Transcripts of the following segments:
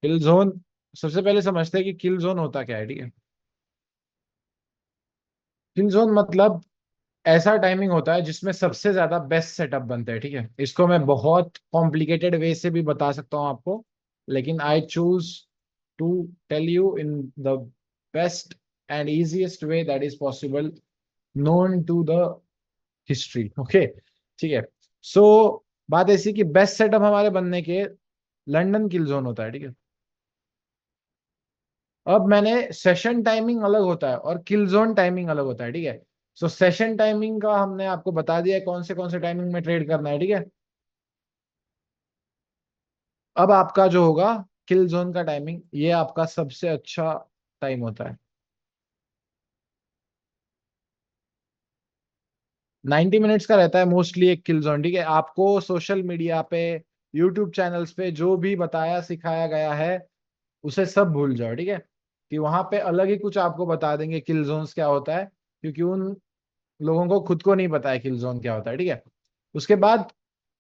किल zone, सबसे पहले समझते हैं कि किल जोन होता क्या है, ठीक है। किल जोन मतलब ऐसा टाइमिंग होता है जिसमें सबसे ज्यादा बेस्ट सेटअप बनते हैं, ठीक है। इसको मैं बहुत कॉम्प्लिकेटेड वे से भी बता सकता हूँ आपको, लेकिन I choose to tell you in the best and easiest way that is possible known to the history, okay, ठीक है। सो बात ऐसी कि बेस्ट सेटअप हमारे बनने के लंदन किल जोन होता है, ठीक है। अब मैंने सेशन टाइमिंग अलग होता है और किल जोन टाइमिंग अलग होता है, ठीक है। सो सेशन टाइमिंग का हमने आपको बता दिया है कौन से टाइमिंग में ट्रेड करना है, ठीक है। अब आपका जो होगा किल जोन का टाइमिंग, ये आपका सबसे अच्छा टाइम होता है। 90 मिनट्स का रहता है मोस्टली एक किल जोन, ठीक है। आपको सोशल मीडिया पे, यूट्यूब चैनल्स पे जो भी बताया सिखाया गया है उसे सब भूल जाओ, ठीक है। कि वहां पे अलग ही कुछ आपको बता देंगे किल जोन्स क्या होता है, क्योंकि उन लोगों को खुद को नहीं पता है किल जोन क्या होता है, ठीक है। उसके बाद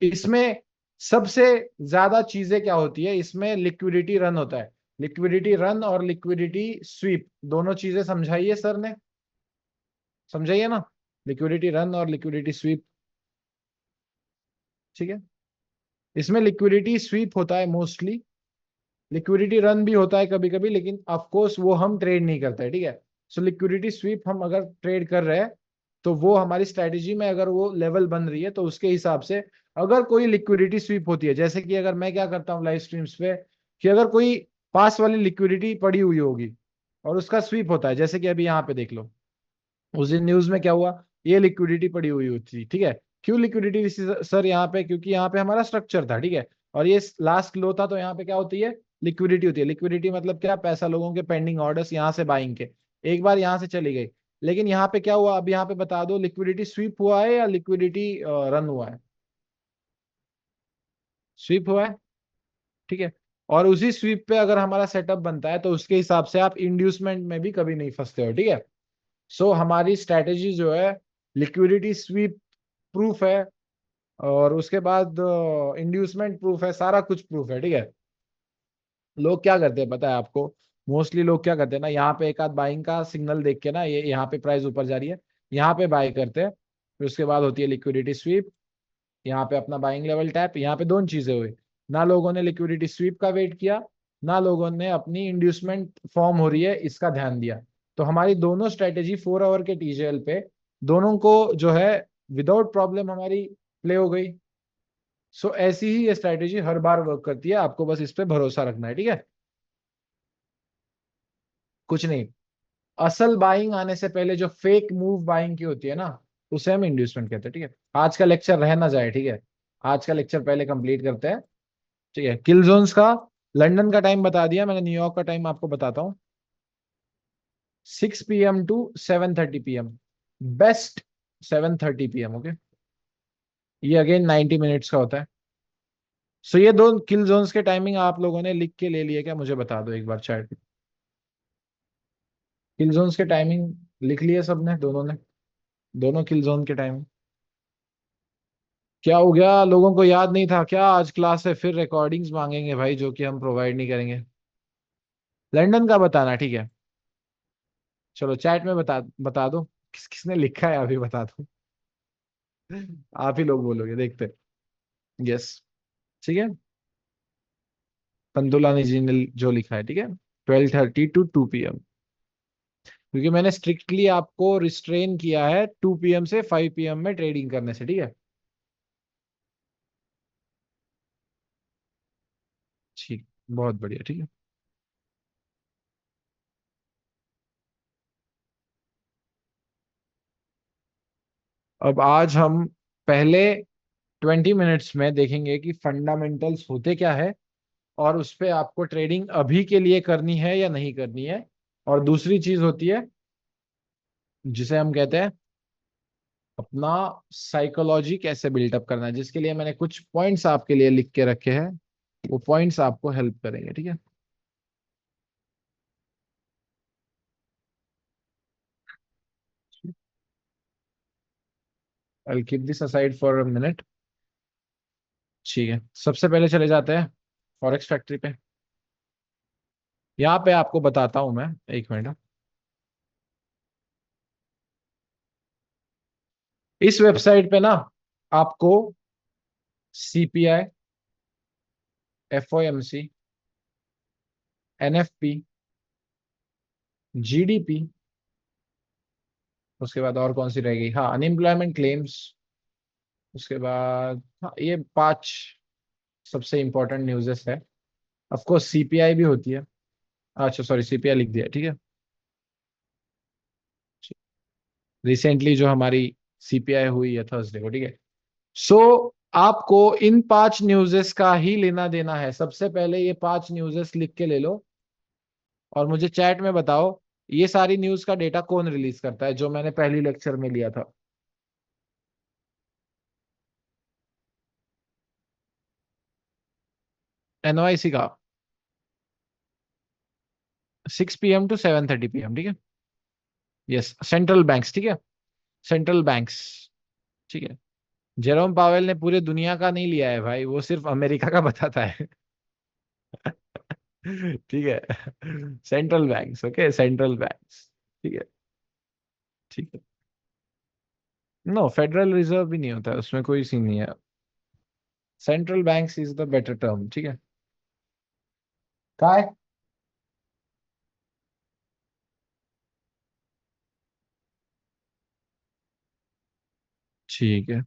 इसमें सबसे ज्यादा चीजें क्या होती है, इसमें लिक्विडिटी रन होता है। लिक्विडिटी रन और लिक्विडिटी स्वीप दोनों चीजें समझाइए सर ने, समझाइए ना। लिक्विडिटी रन और लिक्विडिटी स्वीप, ठीक है। इसमें लिक्विडिटी स्वीप होता है मोस्टली, लिक्विडिटी रन भी होता है कभी कभी, लेकिन ऑफ कोर्स वो हम ट्रेड नहीं करते हैं, ठीक है। सो लिक्विडिटी स्वीप हम अगर ट्रेड कर रहे हैं तो वो हमारी स्ट्रेटेजी में अगर वो लेवल बन रही है तो उसके हिसाब से, अगर कोई लिक्विडिटी स्वीप होती है, जैसे कि अगर मैं क्या करता हूँ लाइव स्ट्रीम्स पे, कि अगर कोई पास वाली लिक्विडिटी पड़ी हुई होगी और उसका स्वीप होता है, जैसे कि अभी यहाँ पे देख लो, उस दिन न्यूज में क्या हुआ, ये लिक्विडिटी पड़ी हुई थी, ठीक है। क्यों लिक्विडिटी सर यहाँ पे, क्योंकि यहाँ पे हमारा स्ट्रक्चर था, ठीक है। और ये लास्ट लो था, तो यहाँ पे क्या होती है, लिक्विडिटी होती है। लिक्विडिटी मतलब क्या, पैसा लोगों के पेंडिंग ऑर्डर्स यहाँ से बाइंग के, एक बार यहाँ से चली गई। लेकिन यहाँ पे क्या हुआ, अब यहाँ पे बता दो, लिक्विडिटी स्वीप हुआ है या लिक्विडिटी रन हुआ है? स्वीप हुआ है, ठीक है। और उसी स्वीप पे अगर हमारा सेटअप बनता है तो उसके हिसाब से आप इंड्यूसमेंट में भी कभी नहीं फंसते हो, ठीक है। सो हमारी स्ट्रैटेजी जो है, लिक्विडिटी स्वीप प्रूफ है, और उसके बाद इंड्यूसमेंट प्रूफ है, सारा कुछ प्रूफ है, ठीक है। लोग क्या करते हैं पता है आपको, मोस्टली लोग क्या करते हैं ना, यहाँ पे एक आध बाइंग का सिग्नल देख के ना, ये यहाँ पे प्राइस ऊपर जा रही है, यहाँ पे बाय करते हैं। फिर उसके बाद होती है लिक्विडिटी स्वीप, यहाँ पे अपना बाइंग लेवल टैप, यहाँ पे दोनों चीजें हुई। ना लोगों ने लिक्विडिटी स्वीप का वेट किया, ना लोगों ने अपनी इंड्यूसमेंट फॉर्म हो रही है इसका ध्यान दिया। तो हमारी दोनों स्ट्रेटेजी 4 आवर के टीजेएल पे, दोनों को जो है विदाउट प्रॉब्लम हमारी प्ले हो गई। सो ऐसी ही ये स्ट्रैटेजी हर बार वर्क करती है, आपको बस इस पे भरोसा रखना है, ठीक है। कुछ नहीं, असल बाइंग आने से पहले जो फेक मूव बाइंग की होती है ना, उसे हम इंड्यूसमेंट कहते हैं, ठीक है। आज का लेक्चर रह ना जाए, ठीक है, आज का लेक्चर पहले कंप्लीट करते हैं, ठीक है। किल जोन्स का लंदन का टाइम बता दिया मैंने, न्यूयॉर्क का टाइम आपको बताता हूँ, 6 PM to 7:30 PM, best 7:30 PM, okay. ये अगेन 90 मिनट्स का होता है। सो ये दो किल जोन्स के टाइमिंग आप लोगों ने लिख के ले लिए क्या, मुझे बता दो एक बार चैट। किल जोन्स के टाइमिंग लिख लिए सबने, दोनों ने, दोनों किल जोन के टाइमिंग। क्या हो गया, लोगों को याद नहीं था क्या, आज क्लास है फिर रिकॉर्डिंग्स मांगेंगे भाई, जो कि हम प्रोवाइड नहीं करेंगे। लंदन का बताना, ठीक है। चलो चैट में बता बता दो, किसने लिखा है अभी बता दो। आप ही लोग बोलोगे, देखते। यस, ठीक है। पंतुलानी जी ने जो लिखा है, ठीक है, 12:30 to 2 PM, क्योंकि मैंने स्ट्रिक्टली आपको रिस्ट्रेन किया है 2 PM से 5 PM में ट्रेडिंग करने से, ठीक है। ठीक, बहुत बढ़िया, ठीक है। अब आज हम पहले 20 मिनट्स में देखेंगे कि फंडामेंटल्स होते क्या है, और उस पे आपको ट्रेडिंग अभी के लिए करनी है या नहीं करनी है। और दूसरी चीज होती है जिसे हम कहते हैं अपना साइकोलॉजी कैसे बिल्टअप करना है, जिसके लिए मैंने कुछ पॉइंट्स आपके लिए लिख के रखे हैं, वो पॉइंट्स आपको हेल्प करेंगे, ठीक है। I keep this aside for a minute, ठीक है। सबसे पहले चले जाते हैं फॉरेक्स फैक्ट्री पे। यहाँ पे आपको बताता हूं मैं, एक मिनट। इस वेबसाइट पे ना आपको सीपीआई, एफओएमसी, एनएफपी, जीडीपी, उसके बाद और कौन सी रहेगी, हाँ अनएम्प्लॉयमेंट क्लेम्स, उसके बाद हाँ ये पांच सबसे इंपॉर्टेंट न्यूज़ेस है। ऑफ कोर्स सीपीआई भी होती है। अच्छा सॉरी, सीपीआई लिख दिया, ठीक है। रिसेंटली जो हमारी सीपीआई हुई है थर्सडे को, ठीक है। सो आपको इन पांच न्यूज़ेस का ही लेना देना है। सबसे पहले ये पांच न्यूज़ेस लिख के ले लो और मुझे चैट में बताओ, ये सारी न्यूज़ का डेटा कौन रिलीज करता है, जो मैंने पहली लेक्चर में लिया था। एनवाईसी का 6 PM to 7:30 PM, ठीक है। यस, सेंट्रल बैंक्स, ठीक है। सेंट्रल बैंक्स, ठीक है। जेरोम पावेल ने पूरे दुनिया का नहीं लिया है भाई, वो सिर्फ अमेरिका का बताता है। ठीक है। Central banks, okay, central banks, ठीक है। ठीक है। नो, फेडरल रिजर्व भी नहीं होता है, उसमें कोई सीन नहीं है। Central banks is the better term, ठीक है। काय, ठीक है।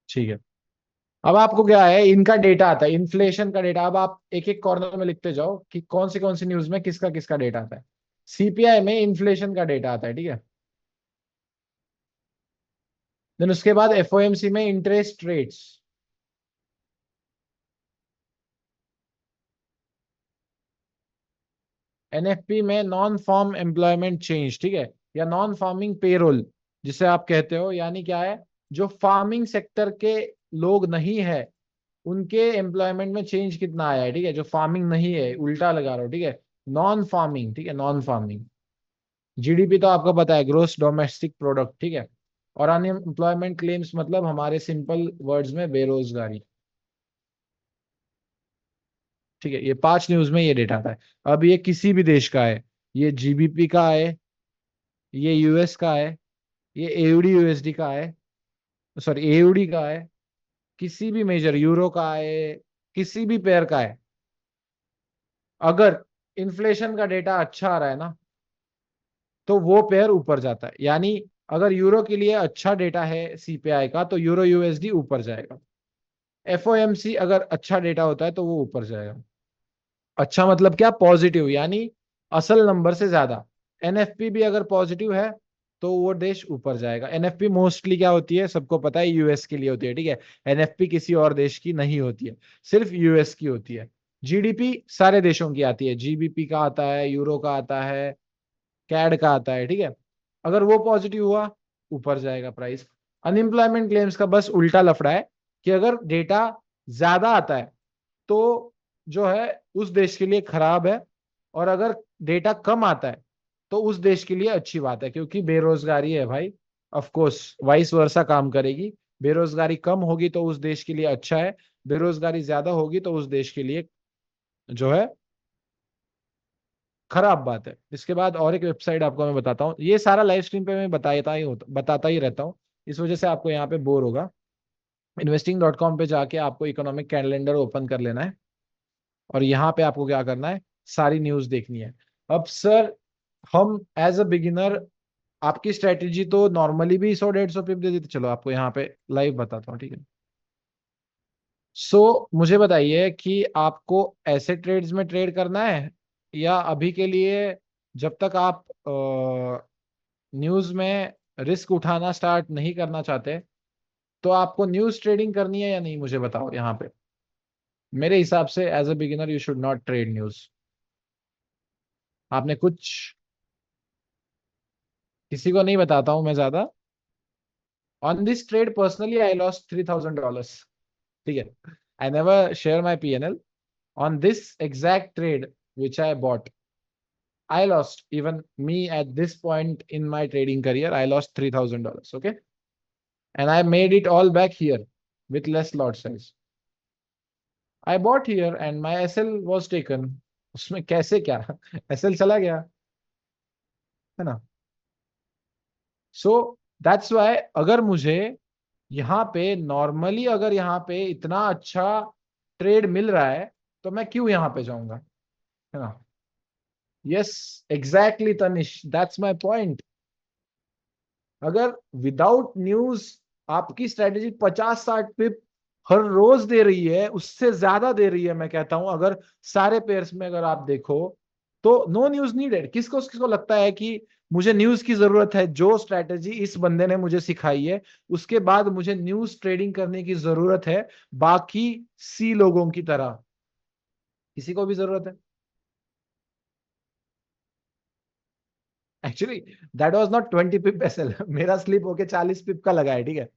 ठीक है। अब आपको क्या है, इनका डेटा आता है, इन्फ्लेशन का डेटा। अब आप एक एक कॉर्नर में लिखते जाओ कि कौन सी न्यूज में किसका किसका डेटा आता है। सीपीआई में इन्फ्लेशन का डेटा आता है, ठीक है। देन उसके बाद एफओएमसी में इंटरेस्ट रेट्स, एनएफपी में नॉन फार्म एम्प्लॉयमेंट चेंज, ठीक है, या नॉन फार्मिंग पेरोल जिसे आप कहते हो। यानी क्या है, जो फार्मिंग सेक्टर के लोग नहीं है उनके एम्प्लॉयमेंट में चेंज कितना आया है, ठीक है। जो फार्मिंग नहीं है, उल्टा लगा रहा हूं, ठीक है, नॉन फार्मिंग, ठीक है, नॉन फार्मिंग। जीडीपी तो आपको पता है, ग्रोस डोमेस्टिक प्रोडक्ट, ठीक है। और अनएम्प्लॉयमेंट क्लेम्स मतलब हमारे सिंपल वर्ड्स में बेरोजगारी, ठीक है। ये पांच न्यूज में ये डेटा आता है। अब ये किसी भी देश का है, ये जीबीपी का है, ये यूएस का है, ये एयूडी यूएसडी का है, सॉरी एयूडी का है, किसी भी मेजर यूरो का है, किसी भी पेयर का है। अगर इन्फ्लेशन का डेटा अच्छा आ रहा है ना, तो वो पेयर ऊपर जाता है। यानी अगर यूरो के लिए अच्छा डेटा है सीपीआई का, तो यूरो यूएसडी ऊपर जाएगा। एफओएमसी अगर अच्छा डेटा होता है तो वो ऊपर जाएगा। अच्छा मतलब क्या, पॉजिटिव, यानी असल नंबर से ज्यादा। एनएफपी भी अगर पॉजिटिव है तो वो देश ऊपर जाएगा। एनएफपी मोस्टली क्या होती है, सबको पता है, यूएस के लिए होती है, ठीक है। एनएफपी किसी और देश की नहीं होती है, सिर्फ यूएस की होती है। जीडीपी सारे देशों की आती है, जीबीपी का आता है, यूरो का आता है, कैड का आता है, ठीक है। अगर वो पॉजिटिव हुआ, ऊपर जाएगा प्राइस। अनएम्प्लॉयमेंट क्लेम्स का बस उल्टा लफड़ा है कि अगर डेटा ज्यादा आता है तो जो है उस देश के लिए खराब है, और अगर डेटा कम आता है तो उस देश के लिए अच्छी बात है, क्योंकि बेरोजगारी है भाई। ऑफ कोर्स वाइस वर्सा काम करेगी। बेरोजगारी कम होगी तो उस देश के लिए अच्छा है, बेरोजगारी ज्यादा होगी तो उस देश के लिए जो है खराब बात है। इसके बाद और एक वेबसाइट आपको मैं बताता हूँ, ये सारा लाइव स्ट्रीम पे मैं बताता ही रहता हूँ, इस वजह से आपको यहाँ पे बोर होगा। investing.com पे जाके आपको इकोनॉमिक कैलेंडर ओपन कर लेना है और यहाँ पे आपको क्या करना है, सारी न्यूज देखनी है। अब सर, हम एज अ बिगिनर, आपकी स्ट्रेटेजी तो नॉर्मली भी 100-150 पिप दे देती, चलो आपको यहाँ पे लाइव बताता हूँ, ठीक है। मुझे बताइए कि आपको ऐसे ट्रेड्स में ट्रेड करना है, या अभी के लिए जब तक आप न्यूज में रिस्क उठाना स्टार्ट नहीं करना चाहते, तो आपको न्यूज ट्रेडिंग करनी है या नहीं, मुझे बताओ यहाँ पे। मेरे हिसाब से as a beginner you should not trade news. आपने कुछ, किसी को नहीं बताता हूं मैं ज्यादा। On this trade personally I lost $3,000, ठीक है। I never share my PNL on this exact trade which I bought. I lost, even me at this point in my trading career, I lost $3,000. Okay. And I made it all back here with less lot size. I bought here and my SL was taken. उसमें कैसे क्या SL चला गया, है ना. So that's why, अगर मुझे यहाँ पे नॉर्मली अगर यहाँ पे इतना अच्छा ट्रेड मिल रहा है तो मैं क्यों यहाँ पे जाऊंगा, है ना. Yes, exactly Tanish, that's my point. अगर विदाउट न्यूज आपकी स्ट्रेटेजी 50-60 पिप हर रोज दे रही है, उससे ज्यादा दे रही है, मैं कहता हूं अगर सारे पेयर्स में अगर आप देखो, तो नो न्यूज नीडेड. किसको किसको लगता है कि मुझे न्यूज की जरूरत है, जो स्ट्रेटेजी इस बंदे ने मुझे सिखाई है उसके बाद मुझे न्यूज ट्रेडिंग करने की जरूरत है, बाकी सी लोगों की तरह? किसी को भी जरूरत है? Actually that was not 20 pip SL. मेरा स्लिप होके 40 पिप का लगा है, ठीक है.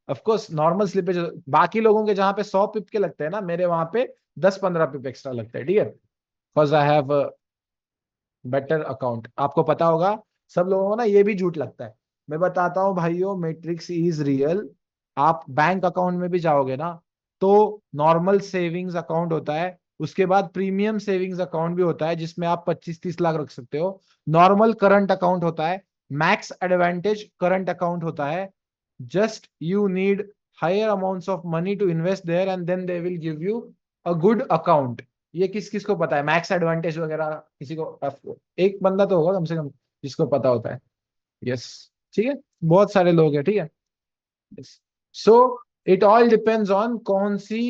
ऑफ कोर्स नॉर्मल स्लिपेज, बाकी लोगों के जहां पे 100 पिप के लगते हैं ना, मेरे वहां पे 10-15 पिप एक्स्ट्रा लगते हैं, ठीक है. Because I have better account. आपको पता होगा, सब लोगों को ना ये भी झूठ लगता है. मैं बताता हूँ भाइयों, मैट्रिक्स इज रियल. आप बैंक अकाउंट में भी जाओगे ना, तो नॉर्मल सेविंग्स अकाउंट होता है, उसके बाद प्रीमियम सेविंग्स अकाउंट भी होता है जिसमें आप 25-30 लाख रख सकते हो. नॉर्मल करंट अकाउंट होता है, मैक्स एडवांटेज करंट अकाउंट होता है. just you need higher amounts of money to invest there and then they will give you a good account. ये किस किस को पता है मैक्स एडवांटेज वगैरह? किसी को एक बंदा तो होगा कम से कम जिसको पता होता है. यस, ठीक है. बहुत सारे लोग हैं, ठीक है. So it all depends on कौन सी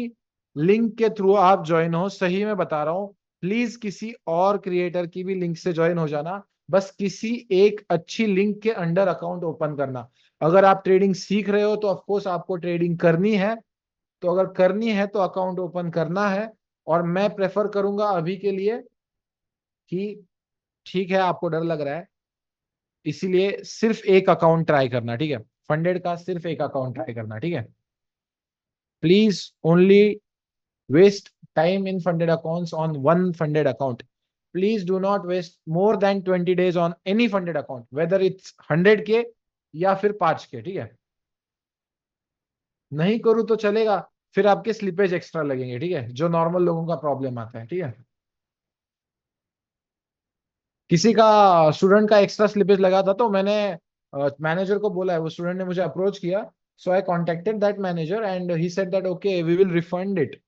लिंक के थ्रू आप ज्वाइन हो. सही में बता रहा हूं, प्लीज किसी और क्रिएटर की भी लिंक से ज्वाइन हो जाना. बस किसी एक अच्छी लिंक के अंडर अकाउंट ओपन करना. अगर आप ट्रेडिंग सीख रहे हो तो ऑफकोर्स आपको ट्रेडिंग करनी है, तो अगर करनी है तो अकाउंट ओपन करना है. और मैं प्रेफर करूंगा अभी के लिए कि ठीक है, आपको डर लग रहा है, इसीलिए सिर्फ एक अकाउंट ट्राई करना, ठीक है. फंडेड का सिर्फ एक अकाउंट ट्राई करना, ठीक है. Please only waste time in funded accounts on one funded account. Please do not waste more than 20 days on any funded account, whether it's 100K या फिर 5K, ठीक है. नहीं करूँ तो चलेगा, फिर आपके स्लिपेज एक्स्ट्रा लगेंगे, ठीक है, जो नॉर्मल लोगों का प्रॉब्लम आता है, ठीक है. किसी का स्टूडेंट का एक्स्ट्रा स्लिपेज लगा था, तो मैंने मैनेजर को बोला है, वो स्टूडेंट ने मुझे अप्रोच किया. So I contacted that manager and he said that okay we will refund it.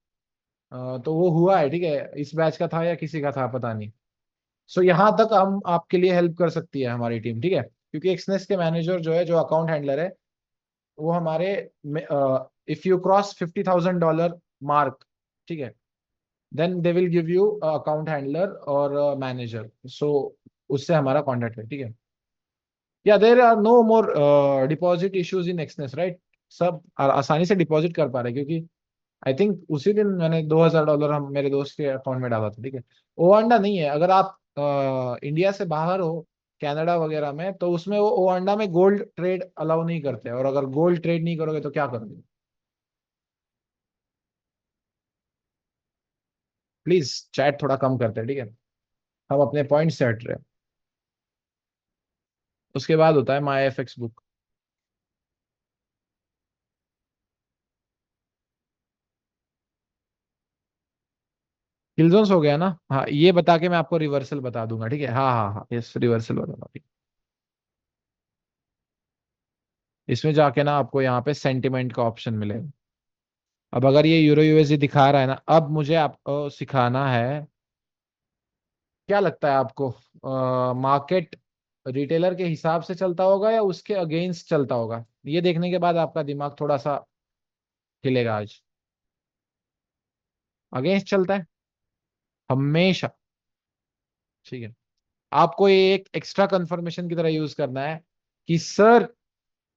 तो वो हुआ है, ठीक है. इस बैच का था या किसी का था पता नहीं. सो यहाँ तक हम आपके लिए हेल्प कर सकती है हमारी टीम, ठीक है. क्योंकि एक्सनेस के मैनेजर जो है, जो अकाउंट हैंडलर है, वो हमारे, इफ यू क्रॉस $50,000 मार्क, ठीक है, then they will give you account handler और मैनेजर. सो उससे हमारा कॉन्टेक्ट है, ठीक है. या there are no more deposit issues in Exness, right. सब आसानी से डिपॉजिट कर पा रहे हैं, क्योंकि आई थिंक उसी दिन मैंने $2,000 हम मेरे दोस्त के अकाउंट में डाला था, ठीक है. ओवांडा नहीं है. अगर आप इंडिया से बाहर हो, कनाडा वगैरह में, तो उसमें वो ओवांडा में गोल्ड ट्रेड अलाउ नहीं करते, और अगर गोल्ड ट्रेड नहीं करोगे तो क्या करोगे? प्लीज चैट थोड़ा कम करते हैं, ठीक है. हम अपने पॉइंट से हट रहे हैं. उसके बाद होता है माई एफ एक्स बुक. किलजोन्स हो गया ना. हाँ, ये बता के मैं आपको रिवर्सल बता दूंगा, ठीक है. हाँ हाँ हाँ, यस, रिवर्सल बताऊंगा, ठीक. इसमें जाके ना आपको यहाँ पे सेंटिमेंट का ऑप्शन मिलेगा. अब अगर ये यूरो यूएसडी दिखा रहा है ना, अब मुझे आपको सिखाना है. क्या लगता है आपको, मार्केट रिटेलर के हिसाब से चलता होगा या उसके अगेंस्ट चलता होगा? ये देखने के बाद आपका दिमाग थोड़ा सा हिलेगा आज. अगेंस्ट चलता है हमेशा, ठीक है. आपको ये एक एक्स्ट्रा कंफर्मेशन की तरह यूज करना है कि सर,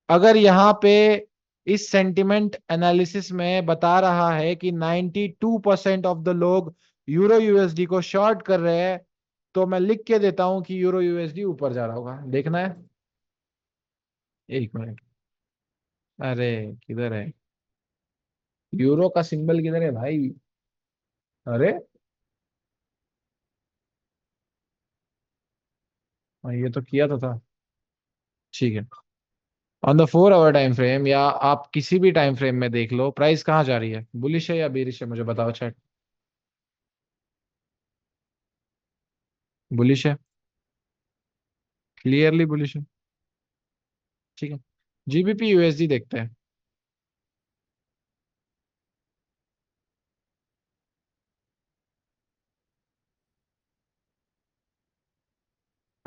अगर यहाँ पे इस सेंटिमेंट एनालिसिस में बता रहा है कि 92% ऑफ द लोग यूरो यूएसडी को शॉर्ट कर रहे हैं, तो मैं लिख के देता हूं कि यूरो यूएसडी ऊपर जा रहा होगा. देखना है. एक मिनट. अरे, किधर है यूरो का सिंबल, किधर है भाई? अरे, ये तो किया तो था। ठीक है। On the 4 hour time frame या आप किसी भी टाइम फ्रेम में देख लो, प्राइस कहाँ जा रही है, बुलिश है या बेरिश है, मुझे बताओ चैट। बुलिश है, क्लियरली बुलिश है। ठीक है। जीबीपी यूएसडी देखते हैं।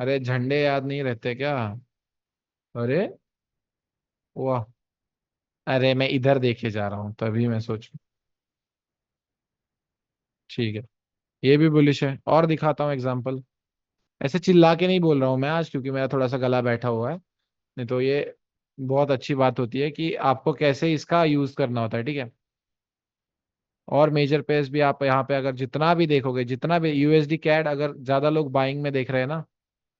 अरे झंडे याद नहीं रहते क्या? अरे वाह। अरे मैं इधर देखे जा रहा हूँ तभी मैं सोचूं। ठीक है। ये भी बुलिश है, और दिखाता हूँ एग्जांपल। ऐसे चिल्ला के नहीं बोल रहा हूँ मैं आज, क्योंकि मेरा थोड़ा सा गला बैठा हुआ है। नहीं तो ये बहुत अच्छी बात होती है कि आपको कैसे इसका यूज करना होता है, ठीक है। और मेजर पेयर्स भी आप यहाँ पे अगर जितना भी देखोगे, जितना भी यूएसडी कैड, अगर ज्यादा लोग बाइंग में देख रहे हैं ना,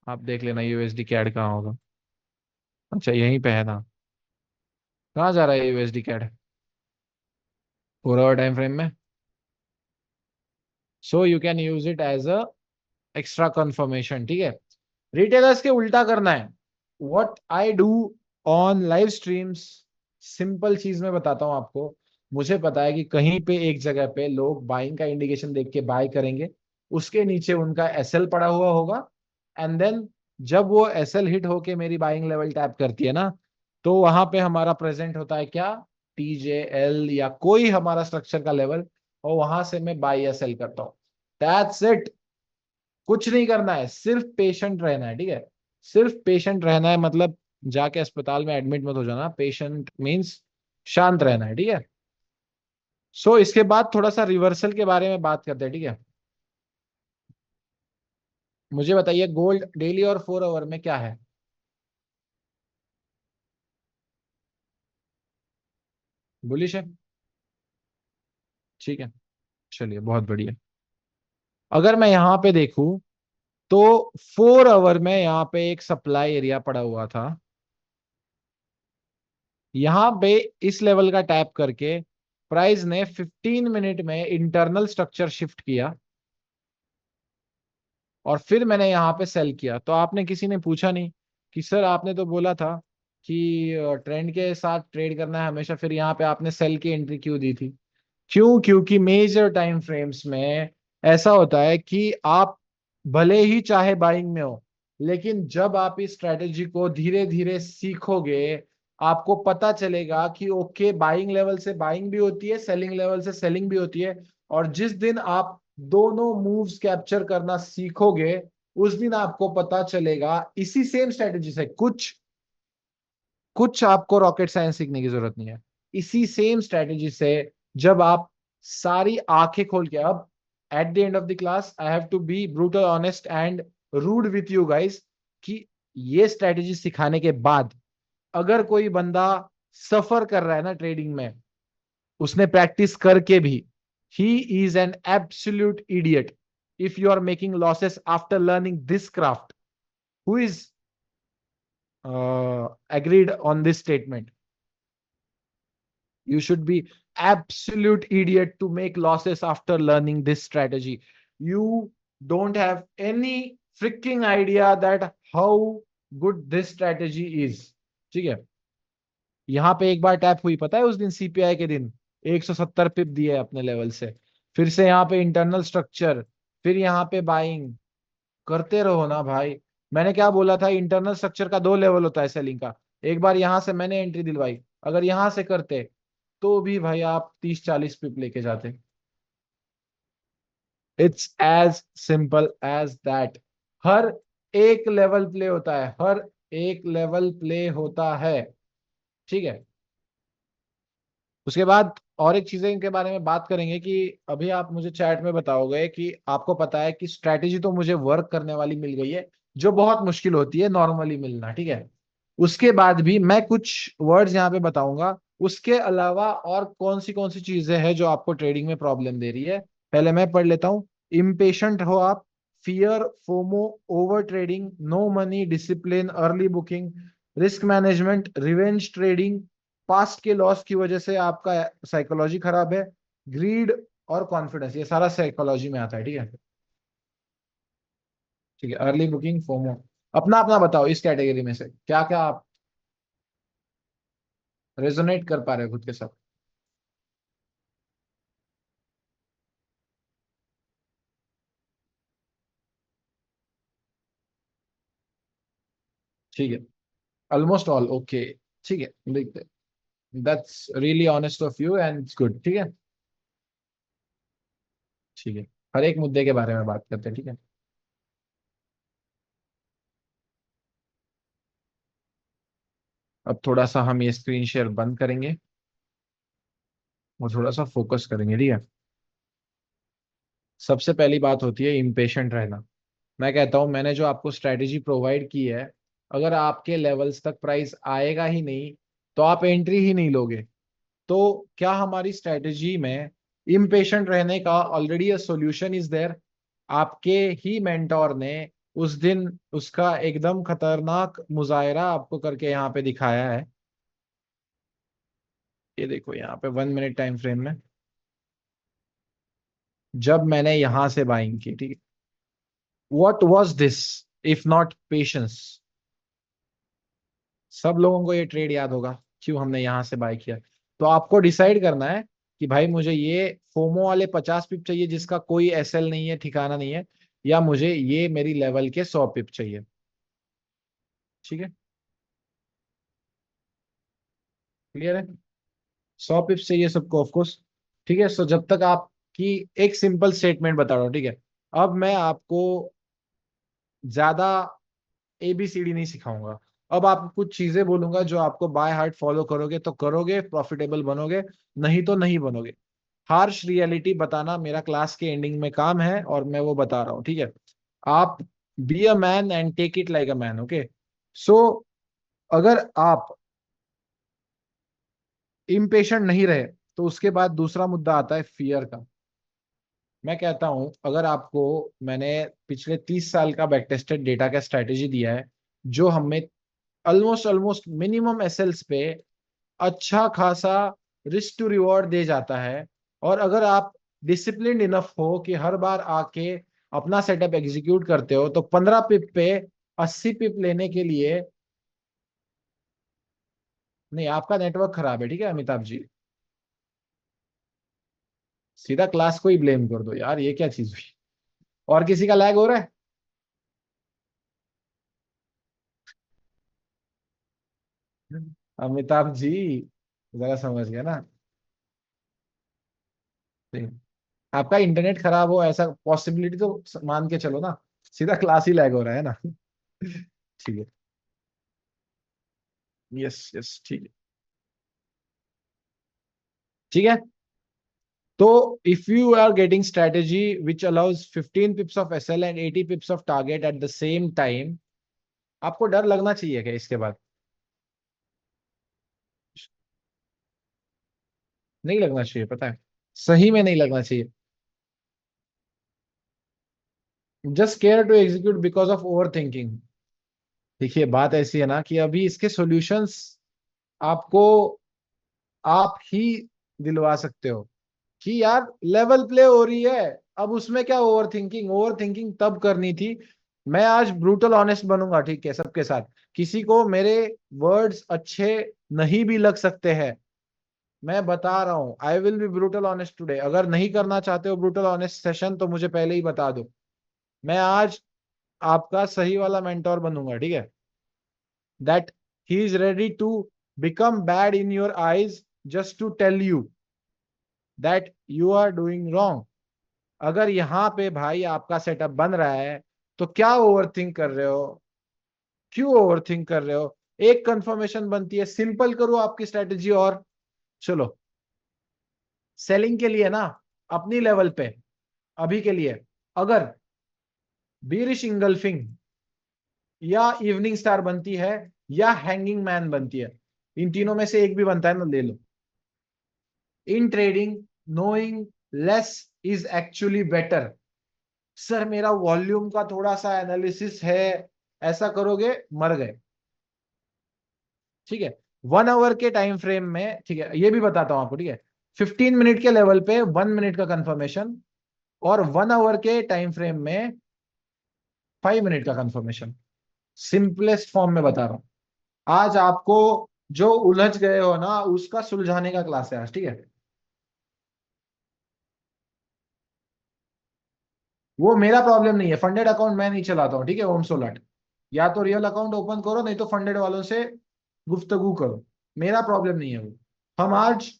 आप देख लेना यूएसडी कैड कहाँ होगा। अच्छा यहीं पे है ना। कहाँ जा रहा है USD CAD? 4 hour time frame में। So you can use it as a extra confirmation, ठीक है। रिटेलर्स के उल्टा करना है। What I do on live streams, simple चीज मैं बताता हूँ आपको। मुझे पता है कि कहीं पे एक जगह पे लोग बाइंग का इंडिकेशन देख के बाय करेंगे, उसके नीचे उनका एसएल पड़ा हुआ होगा, एंड देन जब वो एसएल हिट होके मेरी बाइंग लेवल टैप करती है ना, तो वहां पे हमारा प्रेजेंट होता है क्या, टीजेएल या कोई हमारा स्ट्रक्चर का लेवल, और वहां से मैं बाई या सेल करता हूँ। That's it. कुछ नहीं करना है, सिर्फ पेशेंट रहना है, ठीक है। सिर्फ पेशेंट रहना है, मतलब जाके अस्पताल में एडमिट मत हो जाना, पेशेंट मींस शांत रहना है, ठीक है। सो इसके बाद थोड़ा सा रिवर्सल के बारे में बात करते हैं, ठीक है। मुझे बताइए गोल्ड डेली और 4 आवर में क्या है? बुलिश है। ठीक है। चलिए बहुत बढ़िया। अगर मैं यहाँ पे देखूं तो 4 आवर में यहाँ पे एक सप्लाई एरिया पड़ा हुआ था। यहाँ पे इस लेवल का टैप करके प्राइस ने 15 मिनट में इंटरनल स्ट्रक्चर शिफ्ट किया, और फिर मैंने यहाँ पे सेल किया, तो आपने किसी ने पूछा नहीं कि सर आपने तो बोला था कि ट्रेंड के साथ ट्रेड करना है हमेशा, फिर यहाँ पे आपने सेल की एंट्री क्यों दी थी? क्यों? क्योंकि मेजर टाइम फ्रेम्स में ऐसा होता है कि आप भले ही चाहे बाइंग में हो, लेकिन जब आप इस स्ट्रेटेजी को धीरे धीरे सीखोगे, आपको पता चलेगा कि ओके बाइंग लेवल से बाइंग भी होती है, सेलिंग लेवल से सेलिंग भी होती है। और जिस दिन आप दोनों मूव्स कैप्चर करना सीखोगे, उस दिन आपको पता चलेगा इसी सेम स्ट्रेटेजी से, कुछ कुछ आपको रॉकेट साइंस सीखने की जरूरत नहीं है, इसी सेम स्ट्रेटेजी से जब आप सारी आंखें खोल के, अब at the end of the class I have to be brutal honest and rude with you guys, कि ये स्ट्रेटेजी सिखाने के बाद अगर कोई बंदा सफर कर रहा है ना ट्रेडिंग में, उसने प्रैक्टिस करके भी, he is an absolute idiot if you are making losses after learning this craft. Who is agreed on this statement? You should be absolute idiot to make losses after learning this strategy. You don't have any freaking idea that how good this strategy is. ठीक है। यहाँ पे एक बार tap हुई, पता है उस दिन सीपीआई के दिन 170 पिप दिए अपने लेवल से, फिर से यहाँ पे इंटरनल स्ट्रक्चर, फिर यहाँ पे बाइंग, करते रहो ना भाई। मैंने क्या बोला था, इंटरनल स्ट्रक्चर का 2 लेवल होता है सेलिंग का। एक बार यहां से मैंने एंट्री दिलवाई, अगर यहां से करते तो भी भाई आप 30-40 पिप लेके जाते। It's as simple as that. हर एक लेवल प्ले होता है, हर एक लेवल प्ले होता है, ठीक है। उसके बाद और एक चीजें इनके बारे में बात करेंगे कि अभी आप मुझे चैट में बताओगे कि आपको पता है कि स्ट्रैटेजी तो मुझे वर्क करने वाली मिल गई है, जो बहुत मुश्किल होती है नॉर्मली मिलना, ठीक है। उसके बाद भी मैं कुछ वर्ड्स यहाँ पे बताऊंगा, उसके अलावा और कौन सी चीजें हैं जो आपको ट्रेडिंग में प्रॉब्लम दे रही है। पहले मैं पढ़ लेता हूँ। इम्पेशेंट हो आप, fear, FOMO, over trading, no money, discipline, early booking, risk management, revenge trading, past के लॉस की वजह से आपका साइकोलॉजी खराब है, ग्रीड और कॉन्फिडेंस, ये सारा साइकोलॉजी में आता है, ठीक है। ठीक है, अर्ली बुकिंग, फोमो। अपना अपना बताओ, इस कैटेगरी में से क्या क्या आप रेजोनेट कर पा रहे हो खुद के साथ। ठीक है, ऑलमोस्ट ऑल ओके। ठीक है, देखते हैं। That's really honest of you and it's good. ठीक है। ठीक है, हर एक मुद्दे के बारे में बात करते हैं, ठीक है। अब थोड़ा सा हम ये स्क्रीन शेयर बंद करेंगे और थोड़ा सा फोकस करेंगे, ठीक है। सबसे पहली बात होती है इम्पेशेंट रहना। मैं कहता हूं मैंने जो आपको स्ट्रेटेजी प्रोवाइड की है, अगर आपके लेवल्स तक प्राइस आएगा ही नहीं तो आप एंट्री ही नहीं लोगे। तो क्या हमारी स्ट्रेटेजी में इम्पेशेंट रहने का already a solution is there? आपके ही मेंटोर ने उस दिन उसका एकदम खतरनाक मुजाहरा आपको करके यहाँ पे दिखाया है। ये देखो यहाँ पे 1 मिनट टाइम फ्रेम में जब मैंने यहां से बाइंग की, ठीक है। What was this if not patience? सब लोगों को ये ट्रेड याद होगा, क्यों हमने यहां से बाय किया। तो आपको डिसाइड करना है कि भाई मुझे ये फोमो वाले 50 पिप चाहिए जिसका कोई एसएल नहीं है, ठिकाना नहीं है, या मुझे ये मेरी लेवल के 100 पिप चाहिए। ठीक है, क्लियर है। 100 पिप्स चाहिए सबको ऑफकोर्स। ठीक है, सो जब तक आपकी एक सिंपल स्टेटमेंट बता रहा हूँ, ठीक है। अब मैं आपको ज्यादा एबीसीडी नहीं सिखाऊंगा। अब आपको कुछ चीजें बोलूंगा जो आपको बाय हार्ट फॉलो करोगे तो करोगे, प्रॉफिटेबल बनोगे, नहीं तो नहीं बनोगे। हार्श रियलिटी बताना मेरा क्लास के एंडिंग में काम है और मैं वो बता रहा हूँ, ठीक है। आप be a man and take it like a man, okay. So अगर आप इम्पेशेंट नहीं रहे तो उसके बाद दूसरा मुद्दा आता है फियर का। मैं कहता हूं अगर आपको मैंने पिछले 30 साल का बैक टेस्टेड डेटा का स्ट्रेटेजी दिया है, जो हमें ऑलमोस्ट ऑलमोस्ट मिनिमम एसएल्स पे अच्छा खासा रिस्क टू रिवॉर्ड दे जाता है, और अगर आप डिसिप्लिन इनफ हो कि हर बार आके अपना सेटअप एग्जीक्यूट करते हो, तो 15 पिप पे 80 पिप लेने के लिए। नहीं, आपका नेटवर्क खराब है, ठीक है अमिताभ जी। सीधा क्लास को ही ब्लेम कर दो यार, ये क्या चीज हुई। और किसी का लैग हो रहा है? अमिताभ जी, जरा समझ गया ना। आपका इंटरनेट खराब हो ऐसा पॉसिबिलिटी तो मान के चलो ना, सीधा क्लास ही लैग हो रहा है ना। ठीक है। यस यस, ठीक है। ठीक है, तो if you are getting strategy which allows 15 pips of SL and 80 pips of target at the same time, आपको डर लगना चाहिए क्या इसके बाद? नहीं लगना चाहिए, पता है, सही में नहीं लगना चाहिए। Just care to execute because of over thinking. देखिए बात ऐसी है ना कि अभी इसके सॉल्यूशंस आपको आप ही दिलवा सकते हो कि यार लेवल प्ले हो रही है, अब उसमें क्या ओवर थिंकिंग। ओवर थिंकिंग तब करनी थी। मैं आज ब्रूटल ऑनेस्ट बनूंगा, ठीक है, सबके साथ। किसी को मेरे वर्ड्स अच्छे नहीं भी लग सकते हैं, मैं बता रहा हूं, I will be brutal honest today. अगर नहीं करना चाहते हो ब्रूटल ऑनेस्ट सेशन तो मुझे पहले ही बता दो। मैं आज आपका सही वाला मेंटोर बनूंगा, ठीक है। That he is ready to become bad in your eyes just to tell you that you are doing wrong. अगर यहाँ पे भाई आपका सेटअप बन रहा है तो क्या ओवरथिंक कर रहे हो? क्यों ओवरथिंक कर रहे हो? एक कंफर्मेशन बनती है, सिंपल करो आपकी स्ट्रेटेजी और चलो। सेलिंग के लिए ना, अपनी लेवल पे अभी के लिए, अगर बीरिश इंगल्फिंग या इवनिंग स्टार बनती है या हैंगिंग मैन बनती है, इन तीनों में से एक भी बनता है ना, ले लो। In trading knowing less is actually better. Sir मेरा वॉल्यूम का थोड़ा सा एनालिसिस है, ऐसा करोगे मर गए। ठीक है, 1 आवर के टाइम फ्रेम में, ठीक है, ये भी बताता हूं आपको, ठीक है। 15 मिनट के लेवल पे 1 मिनट का कंफर्मेशन, और 1 आवर के टाइम फ्रेम में 5 मिनट का कंफर्मेशन। सिंपलेस्ट फॉर्म में बता रहा हूँ। आज आपको जो उलझ गए हो ना, उसका सुलझाने का क्लास है आज, ठीक है। वो मेरा प्रॉब्लम नहीं है, फंडेड अकाउंट मैं नहीं चलाता हूँ, ठीक है ओम सोलट। या तो रियल अकाउंट ओपन करो, नहीं तो फंडेड वालों से गुफ्तगू करो। मेरा प्रॉब्लम नहीं है वो। हम आज,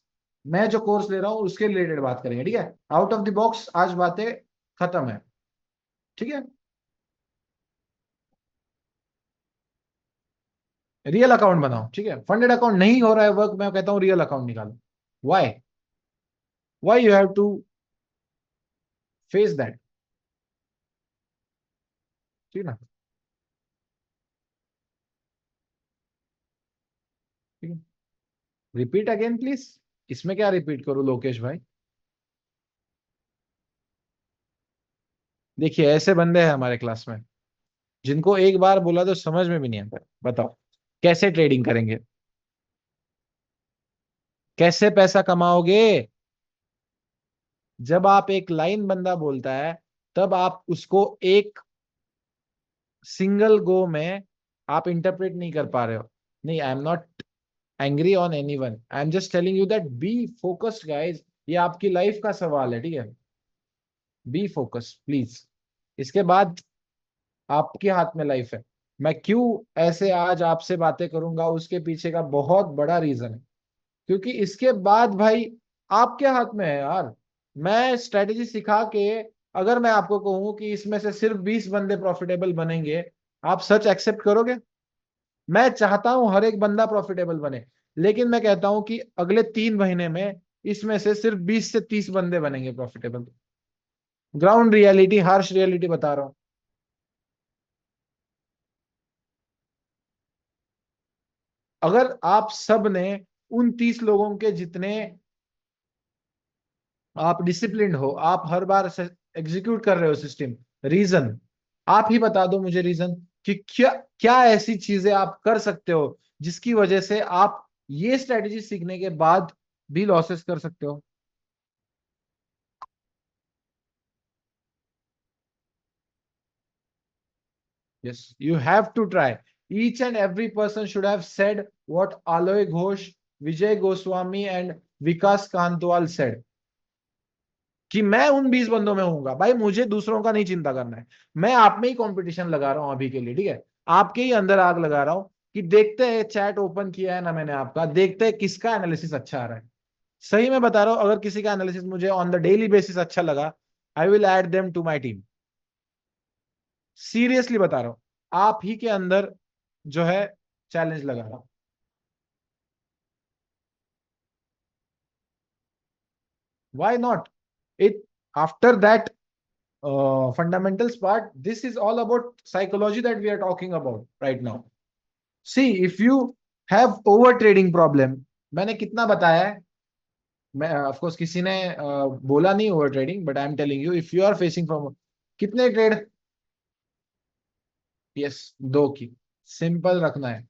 मैं जो कोर्स ले रहा हूँ उसके रिलेटेड बात करेंगे, ठीक है। आउट ऑफ द बॉक्स आज बातें खत्म है, ठीक है। रियल अकाउंट बनाओ, ठीक है। फंडेड अकाउंट नहीं हो रहा है वर्क, मैं कहता हूँ रियल अकाउंट निकालो। Why? Why you have to face that? ठीक है ना? ठीक है। Repeat again please. इसमें क्या रिपीट करूं लोकेश भाई? देखिए ऐसे बंदे हैं हमारे क्लास में जिनको एक बार बोला तो समझ में भी नहीं आता। बताओ कैसे ट्रेडिंग करेंगे, कैसे पैसा कमाओगे? जब आप एक लाइन बंदा बोलता है, तब आप उसको एक सिंगल गो में आप इंटरप्रेट नहीं कर पा रहे हो। नहीं, आई am not angry on anyone, I am just telling you that be focused guys. ये आपकी लाइफ का सवाल है, ठीक है। B focus please. इसके बाद आपके हाथ में लाइफ है। मैं क्यों ऐसे आज आपसे बातें करूंगा, उसके पीछे का बहुत बड़ा रीजन है। क्योंकि इसके बाद भाई आपके हाथ में है यार। मैं स्ट्रेटेजी सिखा के, अगर मैं आपको कहूं कि इसमें से सिर्फ 20 बंदे प्रॉफिटेबल बनेंगे, आप सच एक्सेप्ट करोगे? मैं चाहता हूं हर एक बंदा प्रॉफिटेबल बने, लेकिन मैं कहता हूं कि अगले 3 महीने में इसमें से सिर्फ 20 से 30 बंदे बनेंगे profitable. Ground reality, harsh reality बता रहा हूं। अगर आप सब ने उन 30 लोगों के जितने आप डिसिप्लिन्ड हो, आप हर बार एग्जीक्यूट कर रहे हो सिस्टम, रीजन आप ही बता दो मुझे रीजन, कि क्या क्या ऐसी चीजें आप कर सकते हो जिसकी वजह से आप ये स्ट्रेटेजी सीखने के बाद भी लॉसेस कर सकते हो। Yes, you have to try. Each and every person should have said what Aloy Ghosh, Vijay Goswami and Vikas Kantwal said, कि मैं उन 20 बंदों में हूंगा। भाई मुझे दूसरों का नहीं चिंता करना है। मैं आप में ही कंपटीशन लगा रहा हूं अभी के लिए, ठीक है। आपके ही अंदर आग लगा रहा हूं कि देखते हैं, चैट ओपन किया है ना मैंने आपका, देखते हैं किसका एनालिसिस अच्छा आ रहा है। सही में बता रहा हूं, अगर किसी का एनालिसिस मुझे ऑन द डेली बेसिस अच्छा लगा, I will add them to my team. Seriously बता रहा हूं, आप ही के अंदर जो है चैलेंज लगा रहा हूं। Why not? It after that fundamentals part, this is all about psychology that we are talking about right now. See, if you have over trading problem, मैंने कितना बताया है? मैं ऑफ कोर्स किसी ने बोला नहीं over trading, but I am telling you if you are facing from, कितने ट्रेड? यस, दो की। सिंपल रखना है।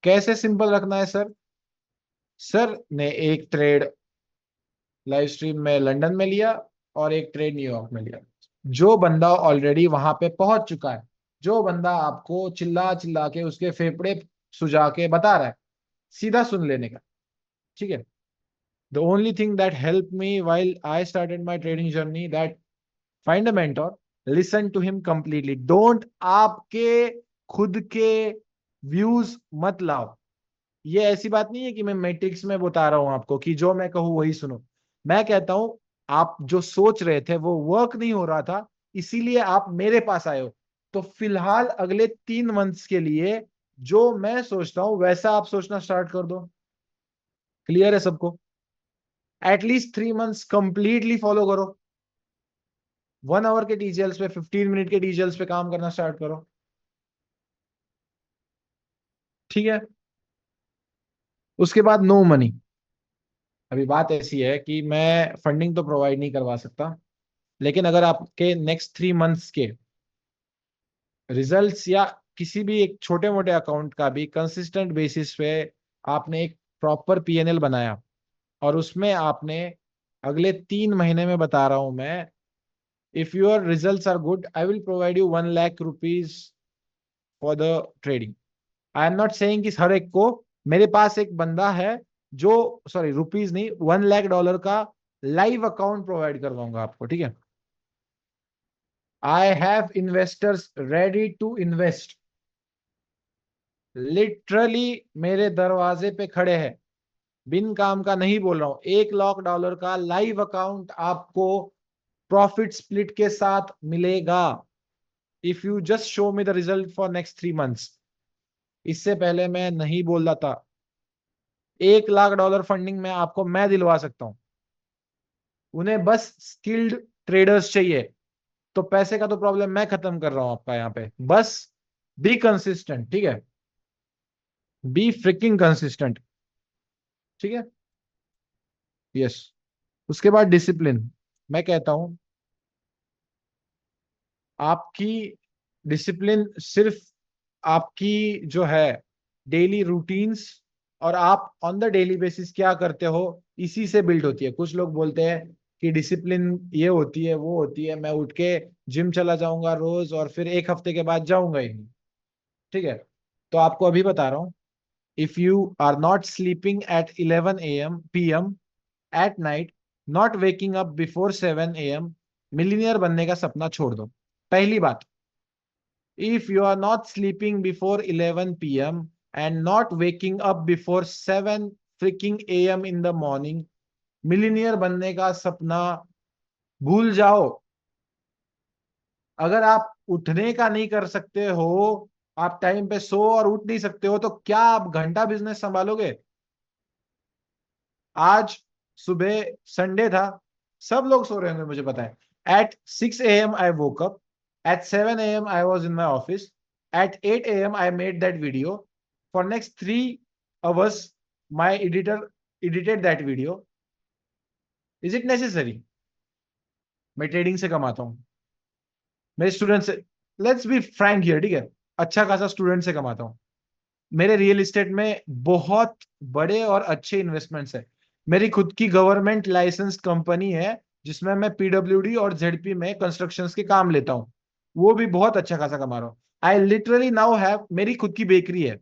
कैसे सिंपल रखना है सर? सर ने एक ट्रेड लाइव स्ट्रीम में लंदन में लिया और एक ट्रेड न्यूयॉर्क में लिया। जो बंदा ऑलरेडी वहां पे पहुंच चुका है, जो बंदा आपको चिल्ला चिल्ला के उसके फेफड़े सुझा के बता रहा है, सीधा सुन लेने का, ठीक है। The only thing that help me while I started my trading journey, that find a mentor, listen to him completely, don't आपके खुद के व्यूज मत लाओ। ये ऐसी बात नहीं है कि मैं मैट्रिक्स में बता रहा हूं आपको कि जो मैं कहूँ वही सुनो। मैं कहता हूं आप जो सोच रहे थे वो वर्क नहीं हो रहा था, इसीलिए आप मेरे पास आए हो। तो फिलहाल अगले 3 मंथ्स के लिए जो मैं सोचता हूं वैसा आप सोचना स्टार्ट कर दो। क्लियर है सबको? एटलीस्ट 3 मंथ्स कंप्लीटली फॉलो करो। 1 आवर के टीजीएल्स पे, 15 मिनट के टीजीएल्स पे काम करना स्टार्ट करो, ठीक है। उसके बाद नो मनी। अभी बात ऐसी है कि मैं फंडिंग तो प्रोवाइड नहीं करवा सकता, लेकिन अगर आपके नेक्स्ट 3 मंथ्स के रिजल्ट्स, या किसी भी एक छोटे मोटे अकाउंट का भी कंसिस्टेंट बेसिस पे आपने एक प्रॉपर पीएनएल बनाया, और उसमें आपने अगले 3 महीने में बता रहा हूं मैं, if your results are good, I will provide you 1 lakh rupees for the trading. I am not saying कि हर एक को, मेरे पास एक बंदा है जो, सॉरी रुपीज नहीं, $1 लाख का लाइव अकाउंट प्रोवाइड करवाऊंगा आपको, ठीक है। I have investors ready to invest, literally मेरे दरवाजे पे खड़े हैं, बिन काम का नहीं बोल रहा हूं। $1 लाख का लाइव अकाउंट आपको प्रॉफिट स्प्लिट के साथ मिलेगा, if you just show me the result for next 3 months. इससे पहले मैं नहीं बोल रहा था। $1 लाख फंडिंग में आपको मैं दिलवा सकता हूं। उन्हें बस स्किल्ड ट्रेडर्स चाहिए। तो पैसे का तो प्रॉब्लम मैं खत्म कर रहा हूं आपका यहाँ पे। बस बी कंसिस्टेंट, ठीक है, बी फ्रिकिंग कंसिस्टेंट, ठीक है। यस। उसके बाद डिसिप्लिन। मैं कहता हूं आपकी डिसिप्लिन सिर्फ आपकी जो है डेली रूटीन्स, और आप ऑन द डेली बेसिस क्या करते हो, इसी से बिल्ड होती है। कुछ लोग बोलते हैं कि डिसिप्लिन ये होती है वो होती है, मैं उठ के जिम चला जाऊंगा रोज और फिर एक हफ्ते के बाद जाऊंगा ही नहीं, ठीक है। तो आपको अभी बता रहा हूं, if you are not sleeping at 11 PM at night, not waking up before 7 AM, millionaire बनने का सपना छोड़ दो। पहली बात, if you are not sleeping before 11 p.m. and not waking up before 7 freaking a.m. in the morning, millionaire बनने का सपना भूल जाओ। अगर आप उठने का नहीं कर सकते हो, आप टाइम पे सो और उठ नहीं सकते हो, तो क्या आप घंटा बिजनेस संभालोगे? आज सुबह संडे था, सब लोग सो रहे होंगे मुझे पता है। At 6 AM I woke up, at 7 AM I was in my office, at 8 AM I made that video, for next 3 hours my editor edited that video. Is it necessary? मैं ट्रेडिंग से कमाता हूँ, मेरे स्टूडेंट से, let's be frank here, ठीक है, अच्छा खासा स्टूडेंट से कमाता हूँ। मेरे रियल एस्टेट में बहुत बड़े और अच्छे इन्वेस्टमेंट्स है। मेरी खुद की गवर्नमेंट लाइसेंस्ड कंपनी है, जिसमें मैं PWD और ZP में कंस्ट्रक्शंस के काम लेता हूँ, वो भी बहुत अच्छा खासा कमा रहा हूँ। आई लिटरली नाउ हैव, मेरी खुद की बेकरी है।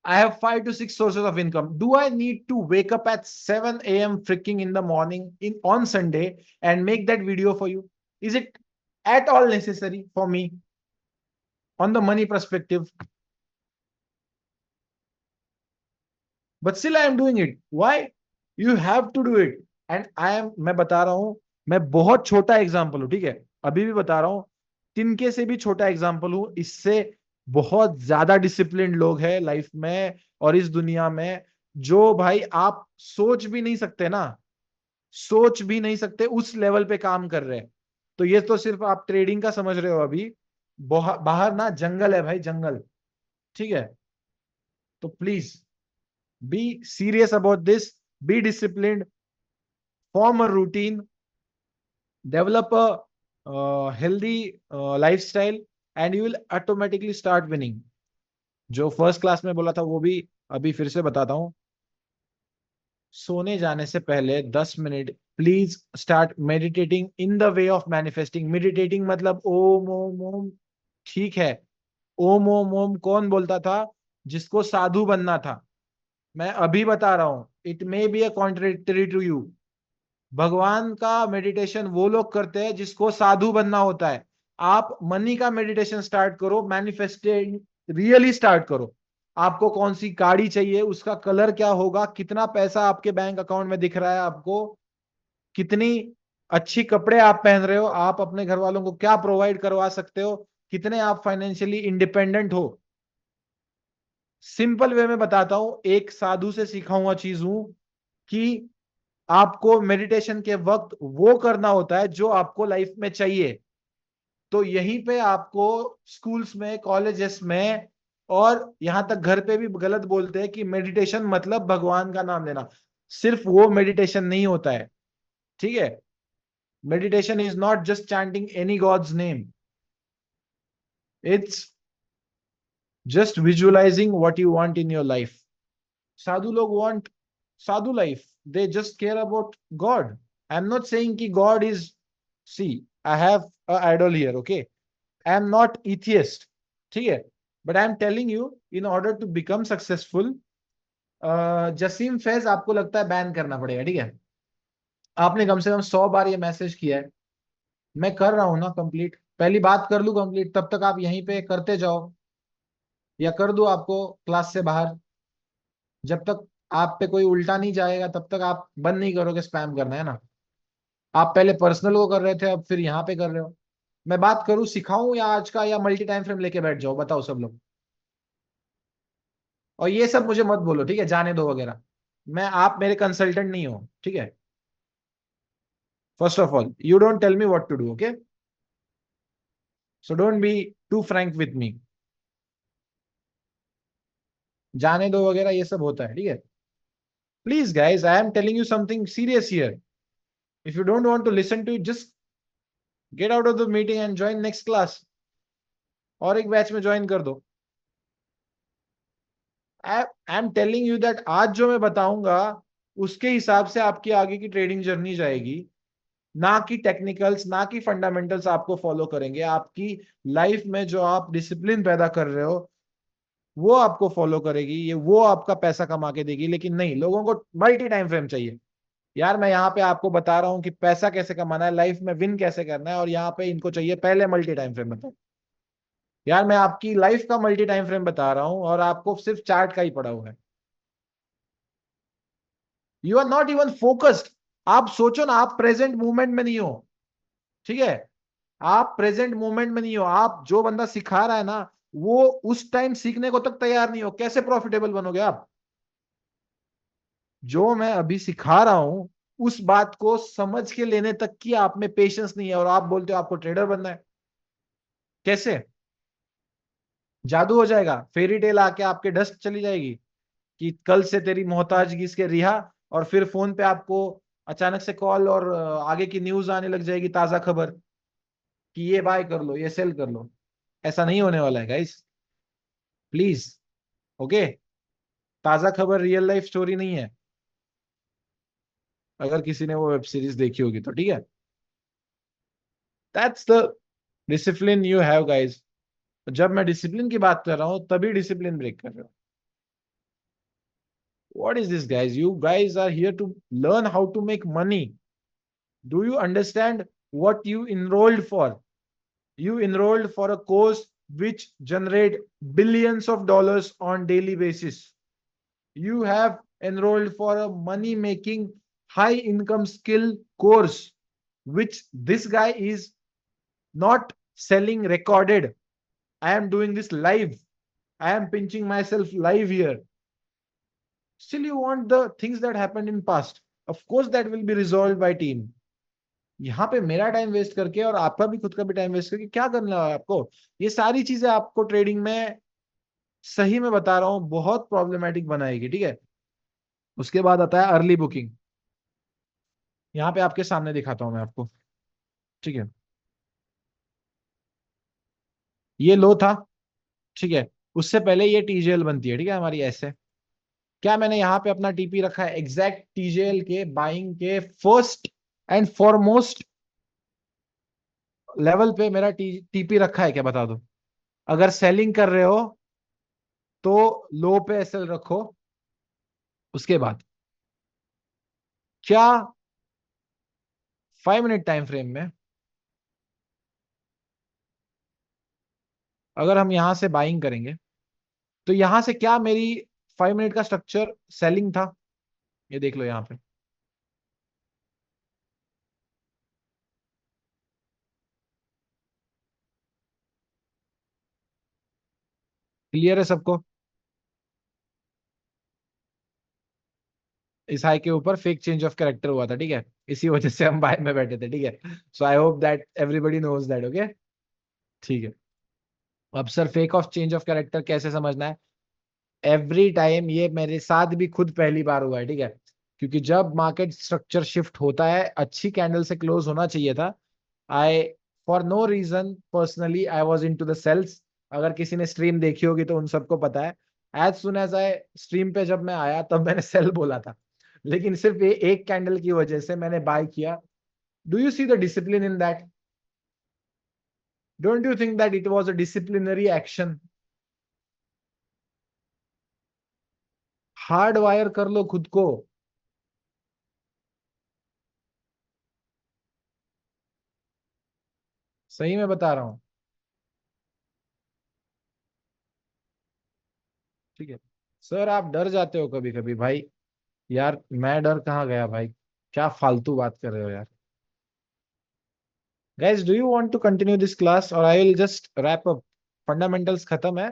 I have 5 to 6 sources of income. Do I need to wake up at 7 a.m. freaking in the morning in on Sunday and make that video for you? Is it at all necessary for me on the money perspective? But still I am doing it. Why? You have to do it. And मैं बता रहा हूं, मैं बहुत छोटा example हूं, ठीक है, अभी भी बता रहा हूं, तिनके से भी छोटा एग्जाम्पल हूं। इससे बहुत ज्यादा डिसिप्लिन्ड लोग हैं लाइफ में और इस दुनिया में, जो भाई आप सोच भी नहीं सकते ना, सोच भी नहीं सकते उस लेवल पे काम कर रहे हैं। तो ये तो सिर्फ आप ट्रेडिंग का समझ रहे हो अभी, बाहर ना जंगल है भाई, जंगल, ठीक है। तो please be serious about this, be disciplined, form a routine, develop a healthy lifestyle, and you will automatically start winning. जो फर्स्ट क्लास में बोला था वो भी अभी फिर से बताता हूँ, सोने जाने से पहले 10 minute please start meditating in the way of manifesting. Meditating मतलब ओम ओम ओम, ठीक है, ओम ओम ओम कौन बोलता था? जिसको साधु बनना था। मैं अभी बता रहा हूं, it may be a contradictory to you, भगवान का मेडिटेशन वो लोग करते हैं जिसको साधु बनना होता है। आप मनी का मेडिटेशन स्टार्ट करो, मैनिफेस्टिंग रियली स्टार्ट करो। आपको कौन सी गाड़ी चाहिए, उसका कलर क्या होगा, कितना पैसा आपके बैंक अकाउंट में दिख रहा है आपको, कितनी अच्छी कपड़े आप पहन रहे हो, आप अपने घर वालों को क्या प्रोवाइड करवा सकते हो, कितने आप फाइनेंशियली इंडिपेंडेंट हो। सिंपल वे में बताता हूं, एक साधु से सीखा हुआ चीज हूं कि आपको मेडिटेशन के वक्त वो करना होता है जो आपको लाइफ में चाहिए। तो यहीं पे आपको स्कूल्स में, कॉलेजेस में और यहां तक घर पे भी गलत बोलते हैं कि मेडिटेशन मतलब भगवान का नाम लेना। सिर्फ वो मेडिटेशन नहीं होता है, ठीक है। Meditation is not just chanting any god's name, it's just visualising what you want in your life. Sadhu लोग want sadhu life, they just care about God. I'm not saying ki God is, see, I have a idol here, okay, I am not atheist, ठीक है, but I am telling you, in order to become successful, Jasim Faiz आपको लगता है ban करना पड़ेगा, ठीक है। आपने कम से कम 100 बार ये मैसेज किया है, मैं कर रहा हूं ना कंप्लीट, पहली बात कर लूं कंप्लीट, तब तक आप यहीं पे करते जाओ, या कर दो आपको क्लास से बाहर, जब तक आप पे कोई उल्टा नहीं जाएगा तब तक आप बंद नहीं करोगे स्पैम करना, है ना। आप पहले पर्सनल को कर रहे थे, अब फिर यहाँ पे कर रहे हो। मैं बात करूं, सिखाऊं या आज का, या मल्टी टाइम फ्रेम लेके बैठ जाओ, बताओ सब लोग। और ये सब मुझे मत बोलो, ठीक है, जाने दो वगैरह, मैं, आप मेरे कंसल्टेंट नहीं हो, ठीक है। First of all, you don't tell me what to do, okay, so don't be too frank with me. जाने दो वगैरह ये सब होता है, ठीक है। Please guys, I am telling you something serious here, if you don't want to listen to, just get out of the meeting and join next class, और एक बैच में ज्वाइन कर दो। I am telling you that आज जो मैं बताऊंगा उसके हिसाब से आपकी आगे की ट्रेडिंग जर्नी जाएगी, ना कि टेक्निकल्स, ना कि फंडामेंटल्स आपको फॉलो करेंगे। आपकी लाइफ में जो आप डिसिप्लिन पैदा कर रहे हो वो आपको फॉलो करेगी, ये वो आपका पैसा कमा के देगी। लेकिन नहीं, लोगों को मल्टी टाइम फ्रेम चाहिए। यार मैं यहाँ पे आपको बता रहा हूँ कि पैसा कैसे कमाना है, लाइफ में विन कैसे करना है, और यहाँ पे इनको चाहिए पहले मल्टी टाइम फ्रेम बताओ। यार मैं आपकी लाइफ का मल्टी टाइम फ्रेम बता रहा हूँ और आपको सिर्फ चार्ट का ही पड़ा हुआ है। You are not even focused. आप सोचो ना, आप प्रेजेंट मूवमेंट में नहीं हो, ठीक है। आप प्रेजेंट मूवमेंट में नहीं हो, आप जो बंदा सिखा रहा है ना, वो उस टाइम सीखने को तक तैयार नहीं हो, कैसे प्रॉफिटेबल बनोगे आप। जो मैं अभी सिखा रहा हूं उस बात को समझ के लेने तक की आप में पेशेंस नहीं है, और आप बोलते हो आपको ट्रेडर बनना है। कैसे जादू हो जाएगा, फेरी टेल आके आपके डस्ट चली जाएगी कि कल से तेरी मोहताजगी इसके रिहा, और फिर फोन पे आपको अचानक से कॉल और आगे की न्यूज आने लग जाएगी, ताजा खबर कि ये बाय कर लो, ये सेल कर लो। ऐसा नहीं होने वाला है गाइस, प्लीज, ओके। ताजा खबर रियल लाइफ स्टोरी नहीं है, अगर किसी ने वो वेब सीरीज देखी होगी तो, ठीक है। That's the discipline you have guys. जब मैं डिसिप्लिन की बात कर रहा हूं तभी डिसिप्लिन ब्रेक कर रहे हो। What is this guys, you guys are here to learn how to make money. Do you understand what you enrolled for? You enrolled for a course which generate billions of dollars on daily basis. You have enrolled for a money making high income skill course, which this guy is not selling recorded. I am doing this live. I am pinching myself live here. Still you want the things that happened in past. Of course that will be resolved by team. यहाँ पे मेरा time waste करके और आपका भी खुद का भी टाइम वेस्ट करके क्या करना है आपको? ये सारी चीजें आपको ट्रेडिंग में, सही में बता रहा हूँ, बहुत प्रॉब्लमेटिक बनाएगी, ठीक है। उसके बाद आता है अर्ली बुकिंग। यहाँ पे आपके सामने दिखाता हूँ मैं आपको, ठीक है। ये लो था, ठीक है। उससे पहले ये टीजेएल बनती है, ठीक है, हमारी ऐसे। क्या मैंने यहाँ पे अपना टीपी रखा है एग्जैक्ट टीजेएल के बाइंग के फर्स्ट एंड फॉरमोस्ट लेवल पे मेरा टीपी रखा है क्या, बता दो। अगर सेलिंग कर रहे हो तो लो पे एसएल रखो। उसके बाद क्या 5 मिनट टाइम फ्रेम में अगर हम यहां से बाइंग करेंगे तो यहां से क्या मेरी 5 मिनट का स्ट्रक्चर सेलिंग था, ये देख लो यहाँ पे। क्लियर है सबको? इस हाई के ऊपर फेक चेंज ऑफ कैरेक्टर हुआ था, ठीक है, इसी वजह से हम बाय में बैठे थे, ठीक है। So I hope that everybody knows that, okay, ठीक है। अब सर फेक ऑफ चेंज ऑफ कैरेक्टर कैसे समझना है? एवरी टाइम, ये मेरे साथ भी खुद पहली बार हुआ है, ठीक है। क्योंकि जब मार्केट स्ट्रक्चर शिफ्ट होता है, अच्छी कैंडल से क्लोज होना चाहिए था। I, for no reason personally I was in to the sales. अगर किसी ने स्ट्रीम देखी होगी तो उन सबको पता है, as soon as I stream पे जब मैं आया तब मैंने सेल बोला था, लेकिन सिर्फ ये एक कैंडल की वजह से मैंने बाय किया। Do you see the discipline in that? Don't you think that it was a disciplinary action? Hard wire कर लो खुद को। सही में बता रहा हूँ। ठीक है सर, आप डर जाते हो कभी कभी भाई। यार मैं डर कहाँ गया भाई, क्या फालतू बात कर रहे हो यार। Guys do you want to continue this class और I will just wrap up. Fundamentals खत्म है,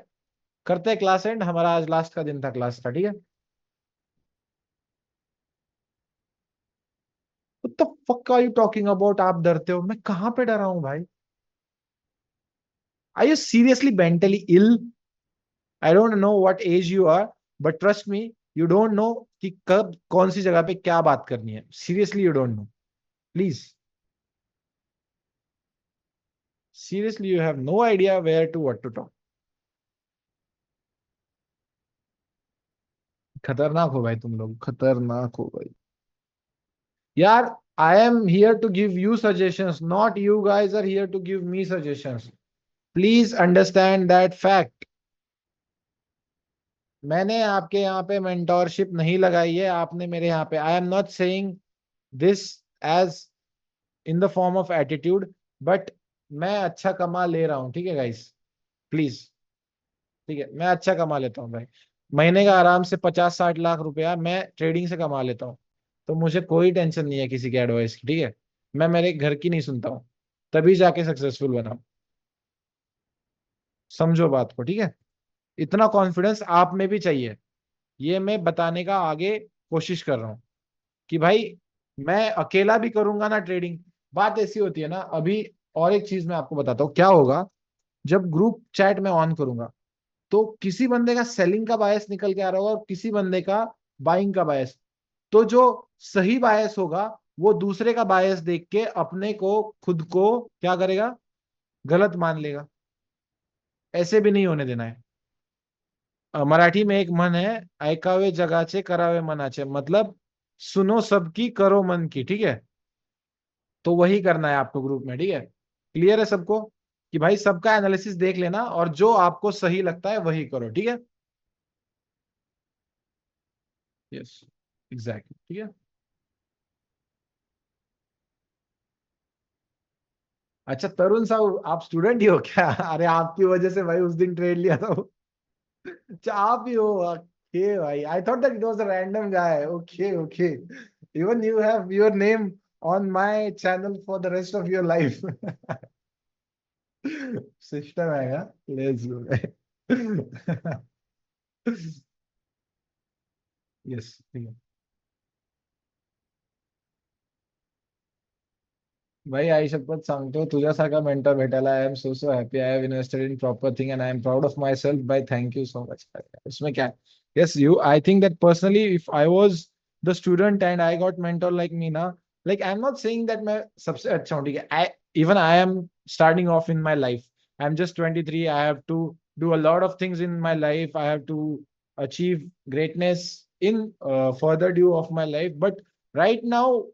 करते हैं क्लास एंड। हमारा आज लास्ट का दिन था क्लास का, ठीक है। What the fuck are you talking about? आप डरते हो, मैं कहाँ पे डरा हूँ भाई? Are you seriously mentally ill? I don't know what age you are, but trust me, you don't know कि कब कौन सी जगह पे क्या बात करनी है। Seriously, you don't know. Please, seriously, you have no idea where to what to talk. खतरनाक हो भाई, तुम लोग खतरनाक हो भाई। यार, I am here to give you suggestions, not you guys are here to give me suggestions. Please understand that fact. मैंने आपके यहाँ पे मेंटोरशिप नहीं लगाई है, आपने मेरे यहाँ पे। I am not saying this as in the form of attitude, but मैं अच्छा कमा ले रहा हूँ, ठीक है गाइस। प्लीज, ठीक है, मैं अच्छा कमा लेता हूँ भाई। महीने का आराम से 50-60 लाख रुपया मैं ट्रेडिंग से कमा लेता हूँ। तो मुझे कोई टेंशन नहीं है किसी के एडवाइस की, ठीक है। मैं मेरे घर की नहीं सुनता हूँ, तभी जाके सक्सेसफुल बना हूं। समझो बात को, ठीक है। इतना कॉन्फिडेंस आप में भी चाहिए, ये मैं बताने का आगे कोशिश कर रहा हूँ कि भाई मैं अकेला भी करूंगा ना ट्रेडिंग। बात ऐसी होती है ना अभी। और एक चीज मैं आपको बताता हूँ क्या होगा। जब ग्रुप चैट में ऑन करूंगा, तो किसी बंदे का सेलिंग का बायस निकल के आ रहा होगा और किसी बंदे का बाइंग का बायस। तो जो सही बायस होगा वो दूसरे का बायस देख के अपने को, खुद को क्या करेगा, गलत मान लेगा। ऐसे भी नहीं होने देना है। मराठी में एक मन है, ऐकावे जगाचे करावे मनाचे, मतलब सुनो सबकी करो मन की, ठीक है। तो वही करना है आपको ग्रुप में, ठीक है। क्लियर है सबको कि भाई सबका एनालिसिस देख लेना और जो आपको सही लगता है वही करो, ठीक है। यस, एग्जैक्टली, ठीक है। अच्छा तरुण साहब, आप स्टूडेंट ही हो क्या? अरे आपकी वजह से भाई उस दिन ट्रेड लिया था। अच्छा आप ही हो, ओके भाई। I thought that it was a random guy. Okay okay, even you have your name on my channel for the rest of your life. System आएगा। Let's go. यस, ठीक है भाई। आई शपथ सांगतो, तुझ्यासारखा मेंटर भेटायला I am so so happy. I have invested in proper thing and I am proud of myself भाई। Thank you so much. उसमें क्या है। Yes you, I think that personally if I was the student and I got mentor like me ना, like I am not saying that मैं सबसे अच्छा हूँ, ठीक है। I even I am starting off in my life. I am just 23। I have to do a lot of things in my life. I have to achieve greatness in further due of my life, but right now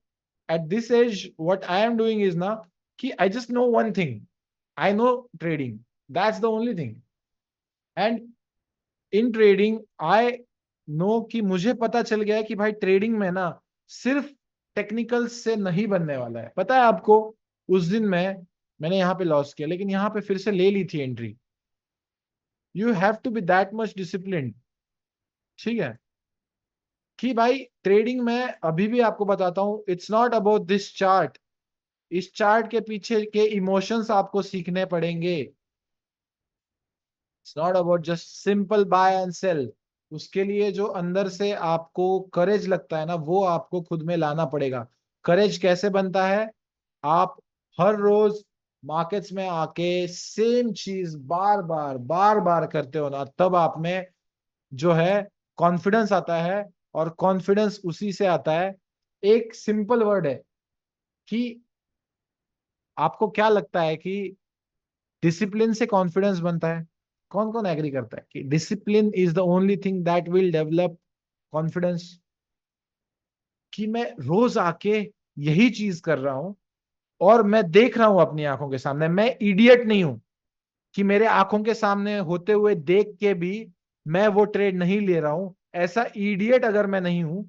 at this age what I am doing is now कि I just know one thing. I know trading, that's the only thing. And in trading I know कि मुझे पता चल गया है कि भाई trading में ना सिर्फ टेक्निकल से नहीं बनने वाला है। पता है आपको, उस दिन मैंने यहाँ पे लॉस किया लेकिन यहाँ पे फिर से ले ली थी entry. You have to be that much discipline, ठीक है। कि भाई ट्रेडिंग में अभी भी आपको बताता हूँ, it's not about this chart. इस चार्ट के पीछे के इमोशंस आपको सीखने पड़ेंगे। It's not about just simple buy and sell. उसके लिए जो अंदर से आपको करेज लगता है ना, वो आपको खुद में लाना पड़ेगा। करेज कैसे बनता है? आप हर रोज मार्केट्स में आके सेम चीज बार बार करते हो ना, तब आप में जो है कॉन्फिडेंस आता है। और कॉन्फिडेंस उसी से आता है। एक सिंपल वर्ड है कि आपको क्या लगता है कि डिसिप्लिन से कॉन्फिडेंस बनता है? कौन कौन एग्री करता है कि discipline is the only thing that will develop confidence? कि मैं रोज आके यही चीज कर रहा हूं, और मैं देख रहा हूं अपनी आंखों के सामने, मैं इडियट नहीं हूं कि मेरे आंखों के सामने होते हुए देख के भी मैं वो ट्रेड नहीं ले रहा हूं, ऐसा इडियट अगर मैं नहीं हूं,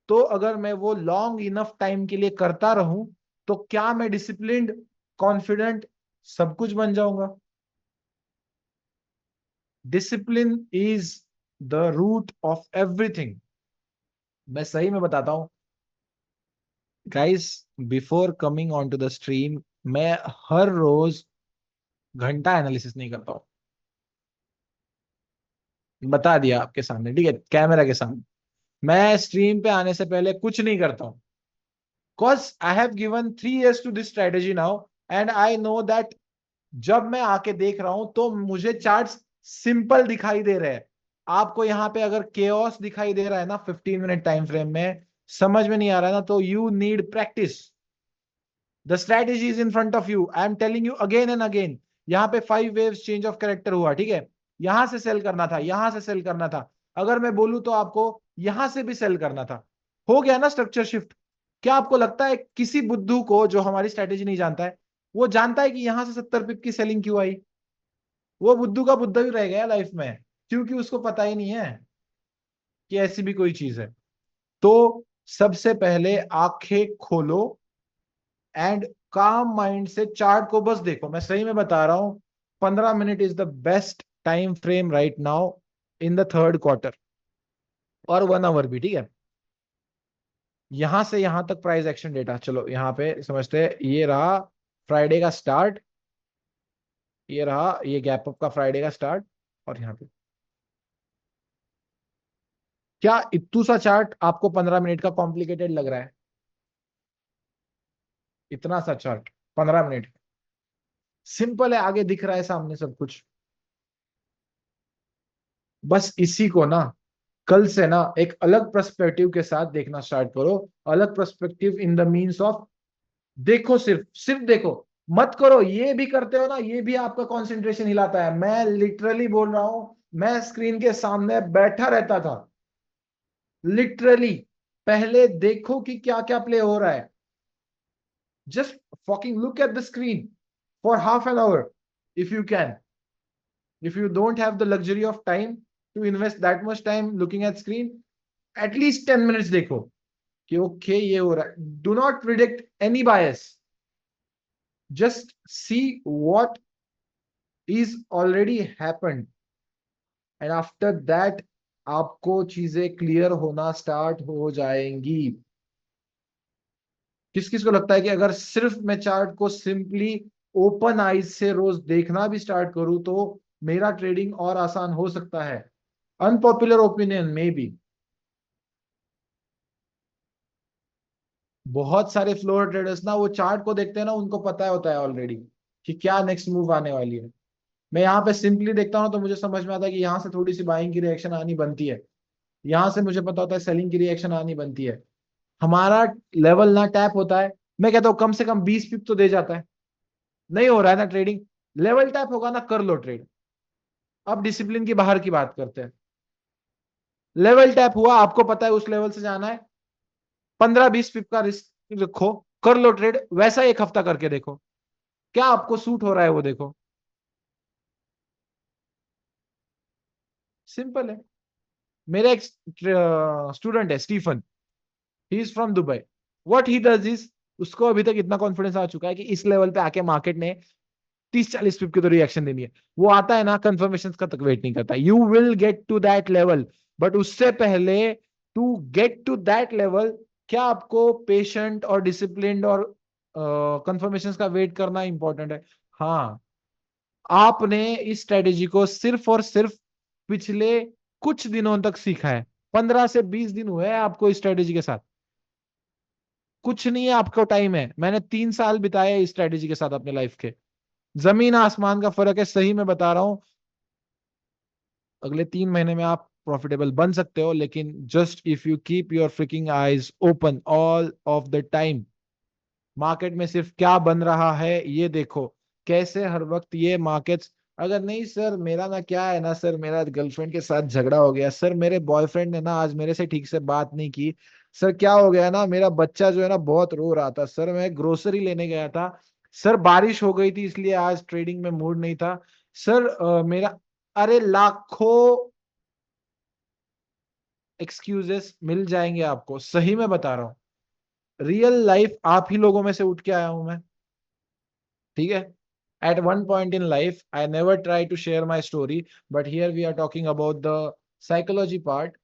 तो अगर मैं वो लॉन्ग इनफ टाइम के लिए करता रहूं, तो क्या मैं डिसिप्लिन्ड, कॉन्फिडेंट, सब कुछ बन जाऊंगा? Discipline is the root of everything. मैं सही में बताता हूं guys, before coming on to the stream, मैं हर रोज घंटा एनालिसिस नहीं करता हूं। बता दिया आपके सामने, ठीक है, कैमरा के सामने। मैं स्ट्रीम पे आने से पहले कुछ नहीं करता हूं, cause I have given 3 years to this strategy now and I know that जब मैं आके देख रहा हूं तो मुझे चार्ट्स सिंपल दिखाई दे रहे हैं। आपको यहाँ पे अगर केओस दिखाई दे रहा है ना 15 मिनट टाइम फ्रेम में, समझ में नहीं आ रहा है ना, तो you need practice. The strategy is in front of you, I am telling you again and again. यहाँ पे 5 वेव्स चेंज ऑफ कैरेक्टर हुआ, ठीक है, यहां से सेल करना था, यहां से सेल करना था, अगर मैं बोलूं तो आपको यहां से भी सेल करना था। हो गया ना स्ट्रक्चर शिफ्ट? क्या आपको लगता है किसी बुद्धू को जो हमारी स्ट्रेटेजी नहीं जानता है, वो जानता है कि यहां से 70 पिप की सेलिंग क्यों आई? वो बुद्धू का बुद्धा भी रह गया लाइफ में, क्योंकि उसको पता ही नहीं है कि ऐसी भी कोई चीज है। तो सबसे पहले आंखें खोलो एंड काम माइंड से चार्ट को बस देखो। मैं सही में बता रहा हूं, 15 minute is the best time frame right now in the third quarter, और 1 आवर भी, ठीक है। यहां से यहां तक प्राइस एक्शन डेटा, चलो यहां पे समझते हैं। ये रहा फ्राइडे का स्टार्ट, ये रहा ये गैप अप का फ्राइडे का स्टार्ट, और यहाँ पे क्या इतू सा चार्ट आपको 15 मिनट का कॉम्प्लिकेटेड लग रहा है? इतना सा चार्ट 15 मिनट सिंपल है, आगे दिख रहा है सामने सब कुछ। बस इसी को ना कल से ना एक अलग पर्सपेक्टिव के साथ देखना स्टार्ट करो। अलग perspective in the means of, देखो, सिर्फ सिर्फ देखो, मत करो। ये भी करते हो ना, ये भी आपका कंसंट्रेशन हिलाता है। मैं लिटरली बोल रहा हूं, मैं स्क्रीन के सामने बैठा रहता था, लिटरली। पहले देखो कि क्या क्या प्ले हो रहा है, just fucking look at the screen for half an hour if you can. If you don't have the luxury of time to invest that much time looking at screen, at least 10 minutes देखो कि okay ये हो रहा है। Do not predict any bias, just see what is already happened, and after that आपको चीजें clear होना start हो जाएंगी। किस किस को लगता है कि अगर सिर्फ मैं चार्ट को सिंपली ओपन आईज से रोज देखना भी स्टार्ट करूं तो मेरा ट्रेडिंग और आसान हो सकता है? अनपॉपुलर ओपिनियन में भी बहुत सारे फ्लोर ट्रेडर्स ना वो चार्ट को देखते हैं ना, उनको पता होता है ऑलरेडी कि क्या नेक्स्ट मूव आने वाली है। मैं यहाँ पे सिंपली देखता हूँ तो मुझे समझ में आता है कि यहाँ से थोड़ी सी बाइंग की रिएक्शन आनी बनती है, यहाँ से मुझे पता होता है सेलिंग की रिएक्शन आनी बनती है। हमारा लेवल ना टैप होता है, मैं कहता हूँ कम से कम 20 पिप तो दे जाता है। नहीं हो रहा है ना ट्रेडिंग, लेवल टैप होगा ना, कर लो ट्रेड। अब डिसिप्लिन की बाहर की बात करते हैं। लेवल टैप हुआ, आपको पता है उस लेवल से जाना है, 15-20 पिप का रिस्क रखो, कर लो ट्रेड। वैसा 1 हफ्ता करके देखो, क्या आपको सूट हो रहा है वो देखो। सिंपल है। मेरा एक स्टूडेंट है Stephen, he is from Dubai. What he does is, उसको अभी तक इतना कॉन्फिडेंस आ चुका है कि इस लेवल पे आके मार्केट ने 30-40 पिप की तो रिएक्शन देनी है। वो आता है ना, कंफर्मेशन का तक वेट नहीं करता। You will get to that level, but उससे पहले to get to that level, क्या आपको पेशेंट और डिसिप्लिन और कंफर्मेशन का वेट करना इंपॉर्टेंट है? हाँ। आपने इस स्ट्रेटेजी को सिर्फ और सिर्फ पिछले कुछ दिनों तक सीखा है, 15 से 20 दिन हुए हैं आपको इस स्ट्रेटेजी के साथ। कुछ नहीं है, आपको टाइम है। मैंने 3 साल बिताए इस स्ट्रेटेजी के साथ अपने लाइफ के, जमीन आसमान का फर्क है, सही में बता रहा हूं। अगले 3 महीने में आप प्रॉफिटेबल बन सकते हो, लेकिन just if you keep your fricking eyes open all of the time. Market में सिर्फ क्या बन रहा है ये देखो, कैसे हर वक्त ये मार्केट्स। अगर नहीं सर, मेरा ना क्या है ना सर, मेरा गर्लफ्रेंड के साथ झगड़ा हो गया सर, मेरे बॉयफ्रेंड ने ना आज मेरे से ठीक से बात नहीं की, सर क्या हो गया ना, मेरा बच्चा जो है ना बहुत रो रहा था सर, मैं ग्रोसरी लेने गया था सर, बारिश हो गई थी इसलिए आज ट्रेडिंग में मूड नहीं था सर। मेरा, अरे लाखों एक्सक्यूजेस मिल जाएंगे आपको, सही में बता रहा हूँ। रियल लाइफ आप ही लोगों में से उठ के आया हूं मैं, ठीक है। At one point in life I never try to share my story, but here we are talking about the psychology part.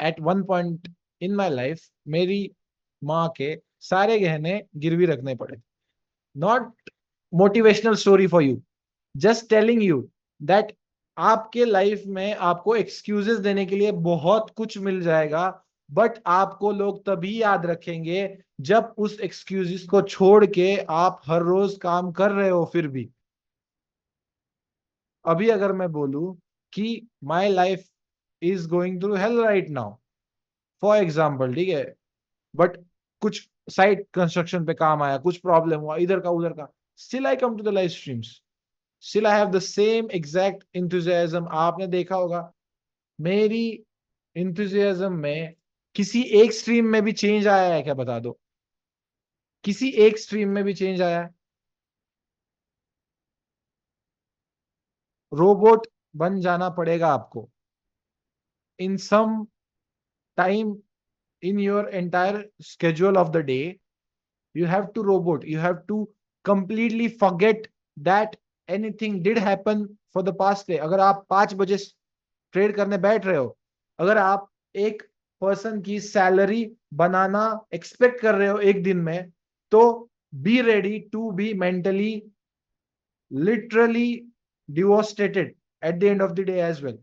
At one point in my life मेरी माँ के सारे गहने गिरवी रखने पड़े। Not motivational story for you, just telling you that आपके life में आपको एक्सक्यूजेस देने के लिए बहुत कुछ मिल जाएगा, बट आपको लोग तभी याद रखेंगे जब उस एक्सक्यूजेस को छोड़ के आप हर रोज काम कर रहे हो फिर भी। अभी अगर मैं बोलूं कि my life is going through hell right now, for example, ठीक है, बट कुछ साइट कंस्ट्रक्शन पे काम आया, कुछ प्रॉब्लम हुआ इधर का उधर का, still I come to the live streams, still I have the same exact enthusiasm. आपने देखा होगा मेरी इंथुजियाज्म में किसी एक स्ट्रीम में भी चेंज आया है क्या, बता दो, किसी एक स्ट्रीम में भी चेंज आया है? रोबोट बन जाना पड़ेगा आपको in some time, in your entire schedule of the day. You have to robot, you have to completely forget that anything did happen for the past day। अगर आप 5 बजे ट्रेड करने बैठ रहे हो, अगर आप एक पर्सन की सैलरी बनाना एक्सपेक्ट कर रहे हो एक दिन में, तो be ready to be mentally literally devastated at the end of the day as well,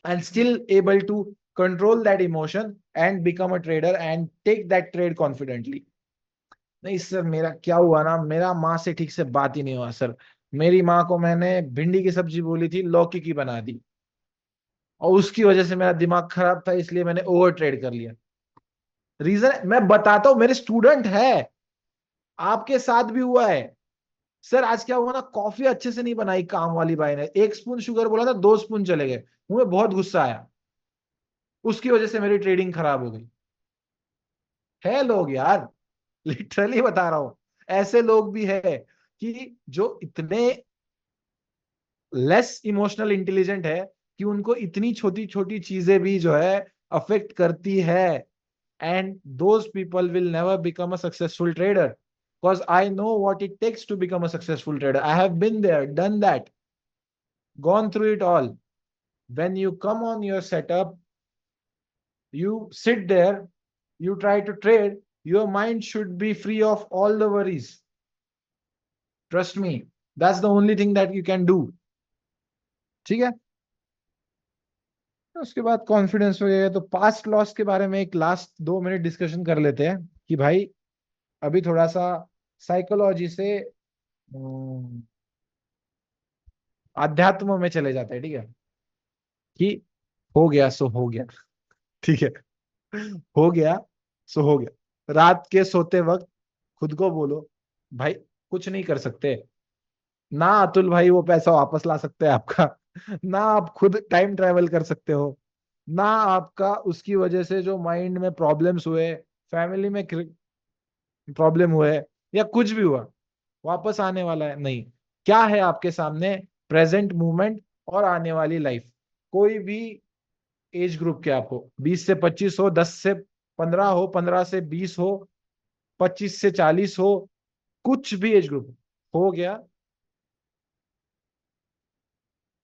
and still able to control that emotion and become a trader and take that trade confidently। नहीं sir, मेरा क्या हुआ ना, मेरा माँ से ठीक से बात ही नहीं हुआ सर। मेरी माँ को मैंने भिंडी की सब्जी बोली थी, लौकी की बना दी, और उसकी वजह से मेरा दिमाग खराब था, इसलिए मैंने ओवर ट्रेड कर लिया। रीजन मैं बताता हूँ, मेरे स्टूडेंट है, आपके साथ भी हुआ है। सर आज क्या हुआ ना, कॉफी अच्छे से नहीं बनाई काम वाली बाई ने, 1 स्पून शुगर बोला था, 2 स्पून चले गए, मुझे बहुत गुस्सा आया, उसकी वजह से मेरी ट्रेडिंग खराब हो गई। है लोग यार, लिटरली बता रहा हूं, ऐसे लोग भी है कि जो इतने लेस इमोशनल इंटेलिजेंट है कि उनको इतनी छोटी छोटी चीजें भी जो है अफेक्ट करती है। And those people will never become a successful trader, because I know what it takes to become a successful trader. I have been there, done that, gone through it all। When you come on your setup, you sit there, you try to trade, your mind should be free of all the worries। Trust me, that's the only thing that you can do। ठीक है, उसके बाद confidence वगैरह, तो past loss के बारे में एक लास्ट 2 मिनट डिस्कशन कर लेते हैं कि भाई अभी थोड़ा सा साइकोलॉजी से अध्यात्म में चले जाते हैं, ठीक है, कि हो गया सो हो गया, ठीक है, हो गया सो हो गया। रात के सोते वक्त खुद को बोलो भाई कुछ नहीं कर सकते, ना अतुल भाई वो पैसा वापस ला सकते हैं आपका, ना आप खुद टाइम ट्रेवल कर सकते हो, ना आपका उसकी वजह से जो माइंड में प्रॉब्लम्स हुए, फैमिली में प्रॉब्लम हुए, या कुछ भी हुआ वापस आने वाला है नहीं। क्या है आपके सामने? प्रेजेंट मूवमेंट और आने वाली लाइफ। कोई भी एज ग्रुप के आप हो, 20 से 25 हो, 10 से 15 हो, 15 से 20 हो, 25 से 40 हो, कुछ भी एज ग्रुप हो गया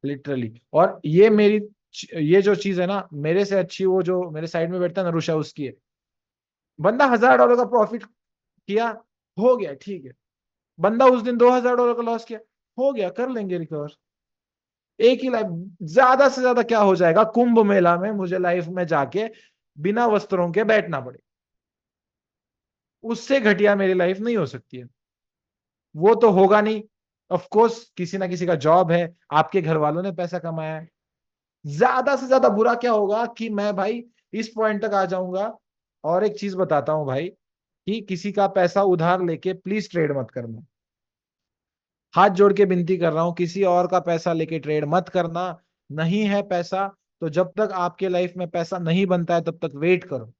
लिटरली। और ये मेरी, ये जो चीज है ना, मेरे से अच्छी वो जो मेरे साइड में बैठता है नरुषा, उसकी है। बंदा $1000 का प्रॉफिट किया, हो गया ठीक है। बंदा उस दिन $2000 का लॉस किया, हो गया, कर लेंगे रिकवर। एक ही लाइफ, ज्यादा से ज्यादा क्या हो जाएगा, कुंभ मेला में मुझे लाइफ में जाके बिना वस्त्रों के बैठना पड़े, उससे घटिया मेरी लाइफ नहीं हो सकती है। वो तो होगा नहीं, ऑफ कोर्स किसी ना किसी का जॉब है, आपके घर वालों ने पैसा कमाया है। ज्यादा से ज्यादा बुरा क्या होगा कि मैं भाई इस पॉइंट तक आ जाऊंगा। और एक चीज बताता हूं भाई, कि किसी का पैसा उधार लेके प्लीज ट्रेड मत करना, हाथ जोड़ के विनती कर रहा हूं, किसी और का पैसा लेके ट्रेड मत करना। नहीं है पैसा तो जब तक आपके लाइफ में पैसा नहीं बनता है तब तक वेट करो।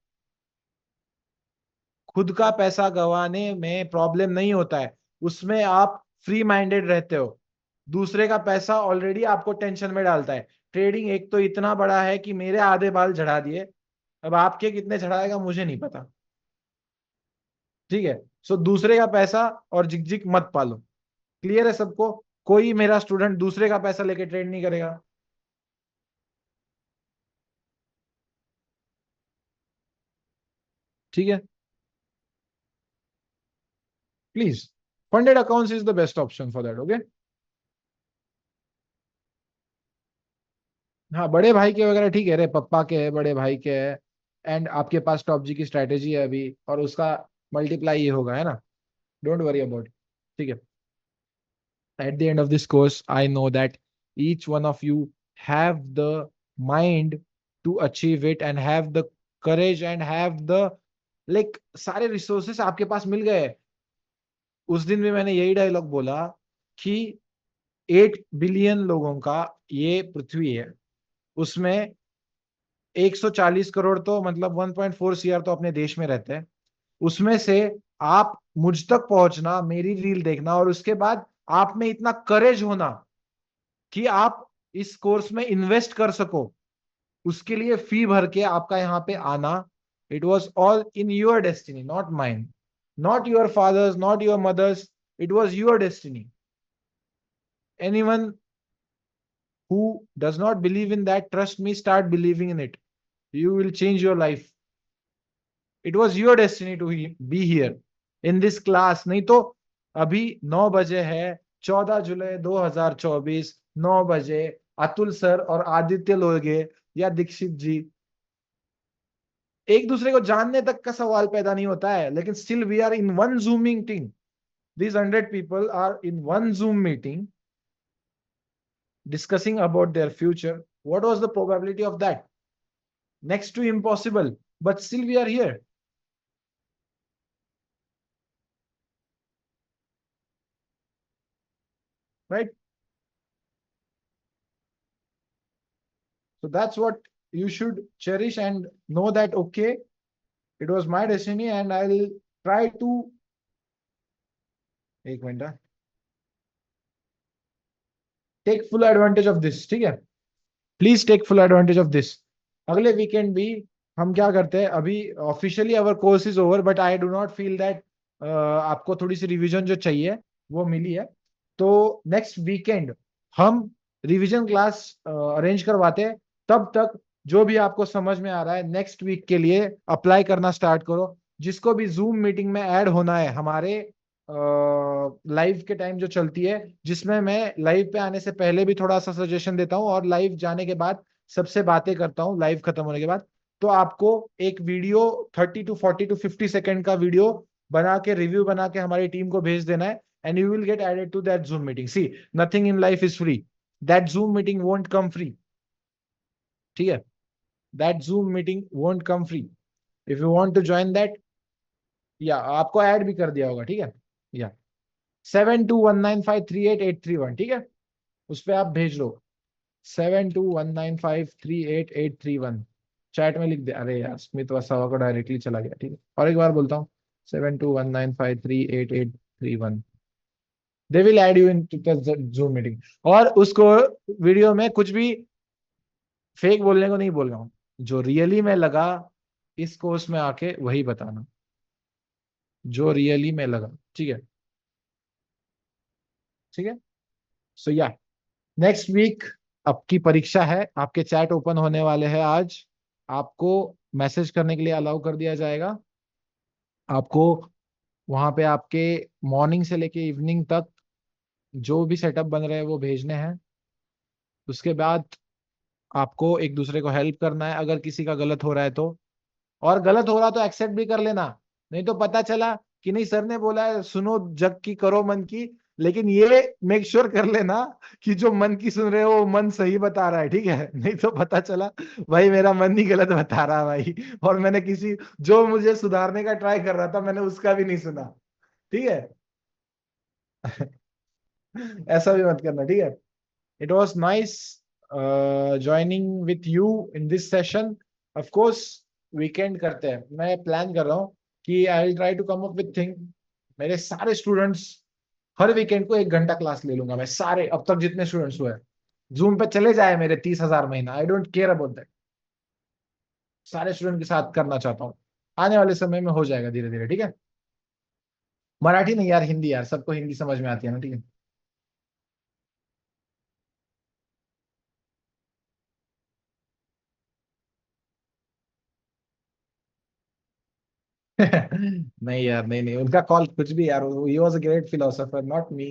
खुद का पैसा गंवाने में प्रॉब्लम नहीं होता है, उसमें आप फ्री माइंडेड रहते हो। दूसरे का पैसा ऑलरेडी आपको टेंशन में डालता है। ट्रेडिंग एक तो इतना बड़ा है कि मेरे आधे बाल झड़ा दिए, अब आपके कितने झड़ाएगा मुझे नहीं पता। ठीक है। सो दूसरे का पैसा और झिकझिक मत पालो। क्लियर है सबको? कोई मेरा स्टूडेंट दूसरे का पैसा लेके ट्रेड नहीं करेगा। ठीक है, please, funded accounts is the best option for that. Okay. हाँ, बड़े भाई के वगैरह ठीक है रे, पप्पा के है, बड़े भाई के है, एंड आपके पास टॉप जी की स्ट्रैटेजी है अभी, और उसका मल्टीप्लाई ये होगा, है ना? Don't worry about. ठीक है। At the end of this course, I know that each one of you have the mind to achieve it and have the courage and have the like सारे resources आपके पास मिल गए। उस दिन भी मैंने यही डायलॉग बोला कि 8 बिलियन लोगों का ये पृथ्वी है, उसमें 140 करोड़ तो मतलब 1.4 सीआर तो अपने देश में रहते हैं। उसमें से आप मुझ तक पहुंचना, मेरी रील देखना, और उसके बाद आप में इतना करेज होना कि आप इस कोर्स में इन्वेस्ट कर सको, उसके लिए फी भर के आपका यहाँ पे आना, it was all in your destiny, not mind, not your father's, not your mother's, it was your destiny. Anyone who does not believe in that, trust me, start believing in it. You will change your life. It was your destiny to be here in this class. नहीं तो अभी 9 बजे है, 14 जुलाई 2024, 9 बजे Atul sir और आदित्य लोगे या दीक्षित जी, एक दूसरे को जानने तक का सवाल पैदा नहीं होता है, लेकिन still we are in one Zoom meeting. These 100 people are in one Zoom meeting discussing about their future. What was the probability of that? Next to impossible, but still we are here, right? So that's what you should cherish and know that, okay, it was my destiny and I'll try to, एक minute, take full advantage of this. ठीक है, please take full advantage of this. अगले weekend भी हम क्या करते हैं, अभी officially our course is over, but I do not feel that आपको थोड़ी सी रिवीजन जो चाहिए वो मिली है। तो नेक्स्ट वीकेंड हम रिवीजन क्लास अरेंज करवाते हैं। तब तक जो भी आपको समझ में आ रहा है नेक्स्ट वीक के लिए अप्लाई करना स्टार्ट करो। जिसको भी जूम मीटिंग में ऐड होना है हमारे लाइव के टाइम जो चलती है, जिसमें मैं लाइव पे आने से पहले भी थोड़ा सा सजेशन देता हूँ और लाइव जाने के बाद सबसे बातें करता हूँ लाइव खत्म होने के बाद। तो आपको एक वीडियो 30 to 40 to 50 सेकेंड का वीडियो बना के, रिव्यू बना के हमारी टीम को भेज देना है, and you will get added to that Zoom meeting. See, nothing in life is free, that Zoom meeting won't come free. ठीक है, that Zoom meeting won't come free. If you want to join that, या आपको add भी कर दिया होगा, ठीक है, या 7219538831, ठीक है, उस पर आप भेज लो। 7219538831 चैट में लिख दे। अरे यार, स्मित वसावा को डायरेक्टली चला गया। ठीक है, और एक बार बोलता हूँ, 7219538831। They will add you in zoom meeting. और उसको वीडियो में कुछ भी फेक बोलने को नहीं बोल रहा हूँ, जो रियली में लगा इस कोर्स में आके वही बताना, जो रियली में लगा। ठीक है, ठीक है। सो या, नेक्स्ट वीक आपकी परीक्षा है, आपके चैट ओपन होने वाले हैं आज। आपको मैसेज करने के लिए अलाउ कर दिया जाएगा। आपको वहां पे आपके मॉर्निंग से लेके इवनिंग तक जो भी सेटअप बन रहे हैं वो भेजने हैं। उसके बाद आपको एक दूसरे को हेल्प करना है अगर किसी का गलत हो रहा है तो, और गलत हो रहा तो एक्सेप्ट भी कर लेना। नहीं तो पता चला कि नहीं, सर ने बोला है सुनो जग की करो मन की, लेकिन ये मेक श्योर कर लेना कि जो मन की सुन रहे हो वो मन सही बता रहा है। ठीक है, नहीं तो पता चला भाई मेरा मन ही गलत बता रहा है भाई, और मैंने किसी जो मुझे सुधारने का ट्राई कर रहा था मैंने उसका भी नहीं सुना। ठीक है। ऐसा भी मत करना, ठीक है। It was nice joining with you in this session. Of course weekend करते हैं, मैं प्लान कर रहा हूँ कि I will try to come up with thing, मेरे सारे स्टूडेंट्स हर वीकेंड को 1 घंटा क्लास ले लूंगा मैं, सारे अब तक जितने स्टूडेंट्स हुए, जूम पे चले जाए मेरे 30,000 महीना, I don't care about that. सारे स्टूडेंट के साथ करना चाहता हूँ, आने वाले समय में हो जाएगा धीरे धीरे, ठीक है। मराठी नहीं यार, हिंदी यार, सबको हिंदी समझ में आती है ना, ठीक है। नहीं यार, नहीं नहीं, उनका कॉल कुछ भी यार, he was a great philosopher, not me.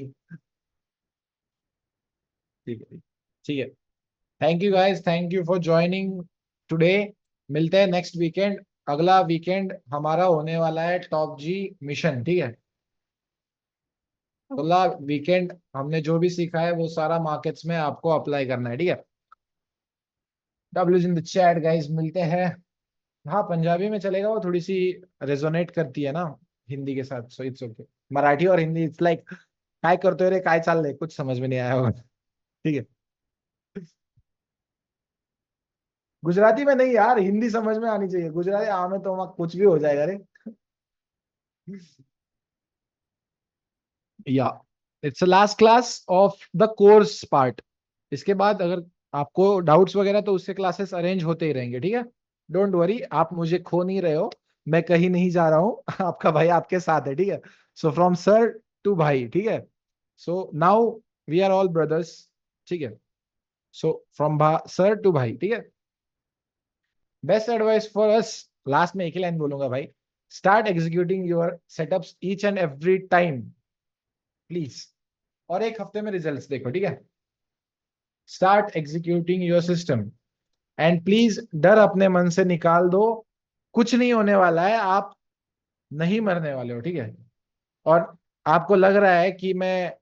ठीक है, ठीक है। Thank you guys, thank you for joining today. मिलते हैं नेक्स्ट वीकेंड। अगला वीकेंड हमारा होने वाला है टॉप जी मिशन, ठीक है। अगला वीकेंड हमने जो भी सीखा है वो सारा मार्केट्स में आपको अप्लाई करना है, ठीक है। डब्ल्यूज इन द चैट गाइस, मिलते हैं। हाँ, पंजाबी में चलेगा, वो थोड़ी सी रेजोनेट करती है ना हिंदी के साथ, सो इट्स ओके। मराठी और हिंदी इट्स लाइक काय करतोय रे, काय चाल रहे, कुछ समझ में नहीं आया होगा, ठीक है। गुजराती में नहीं यार, हिंदी समझ में आनी चाहिए, गुजराती में तो वहाँ कुछ भी हो जाएगा रे। या it's last class of the course part. इसके बाद अगर आपको डाउट्स वगैरह तो उससे क्लासेस अरेंज होते ही रहेंगे, ठीक है। डोंट वरी, आप मुझे खो नहीं रहे हो, मैं कहीं नहीं जा रहा हूँ। आपका भाई आपके साथ है, ठीक है। सो फ्रॉम सर टू भाई, ठीक है। So now we are all brothers, ठीक है। सो फ्रॉम सर टू भाई, ठीक है। Best advice for us, last में एक ही लाइन बोलूंगा भाई, start executing your setups each and every time, please. और एक हफ्ते में रिजल्ट्स देखो, ठीक है। Start executing your system, and please डर अपने मन से निकाल दो, कुछ नहीं होने वाला है, आप नहीं मरने वाले हो, ठीक है। और आपको लग रहा है कि मैं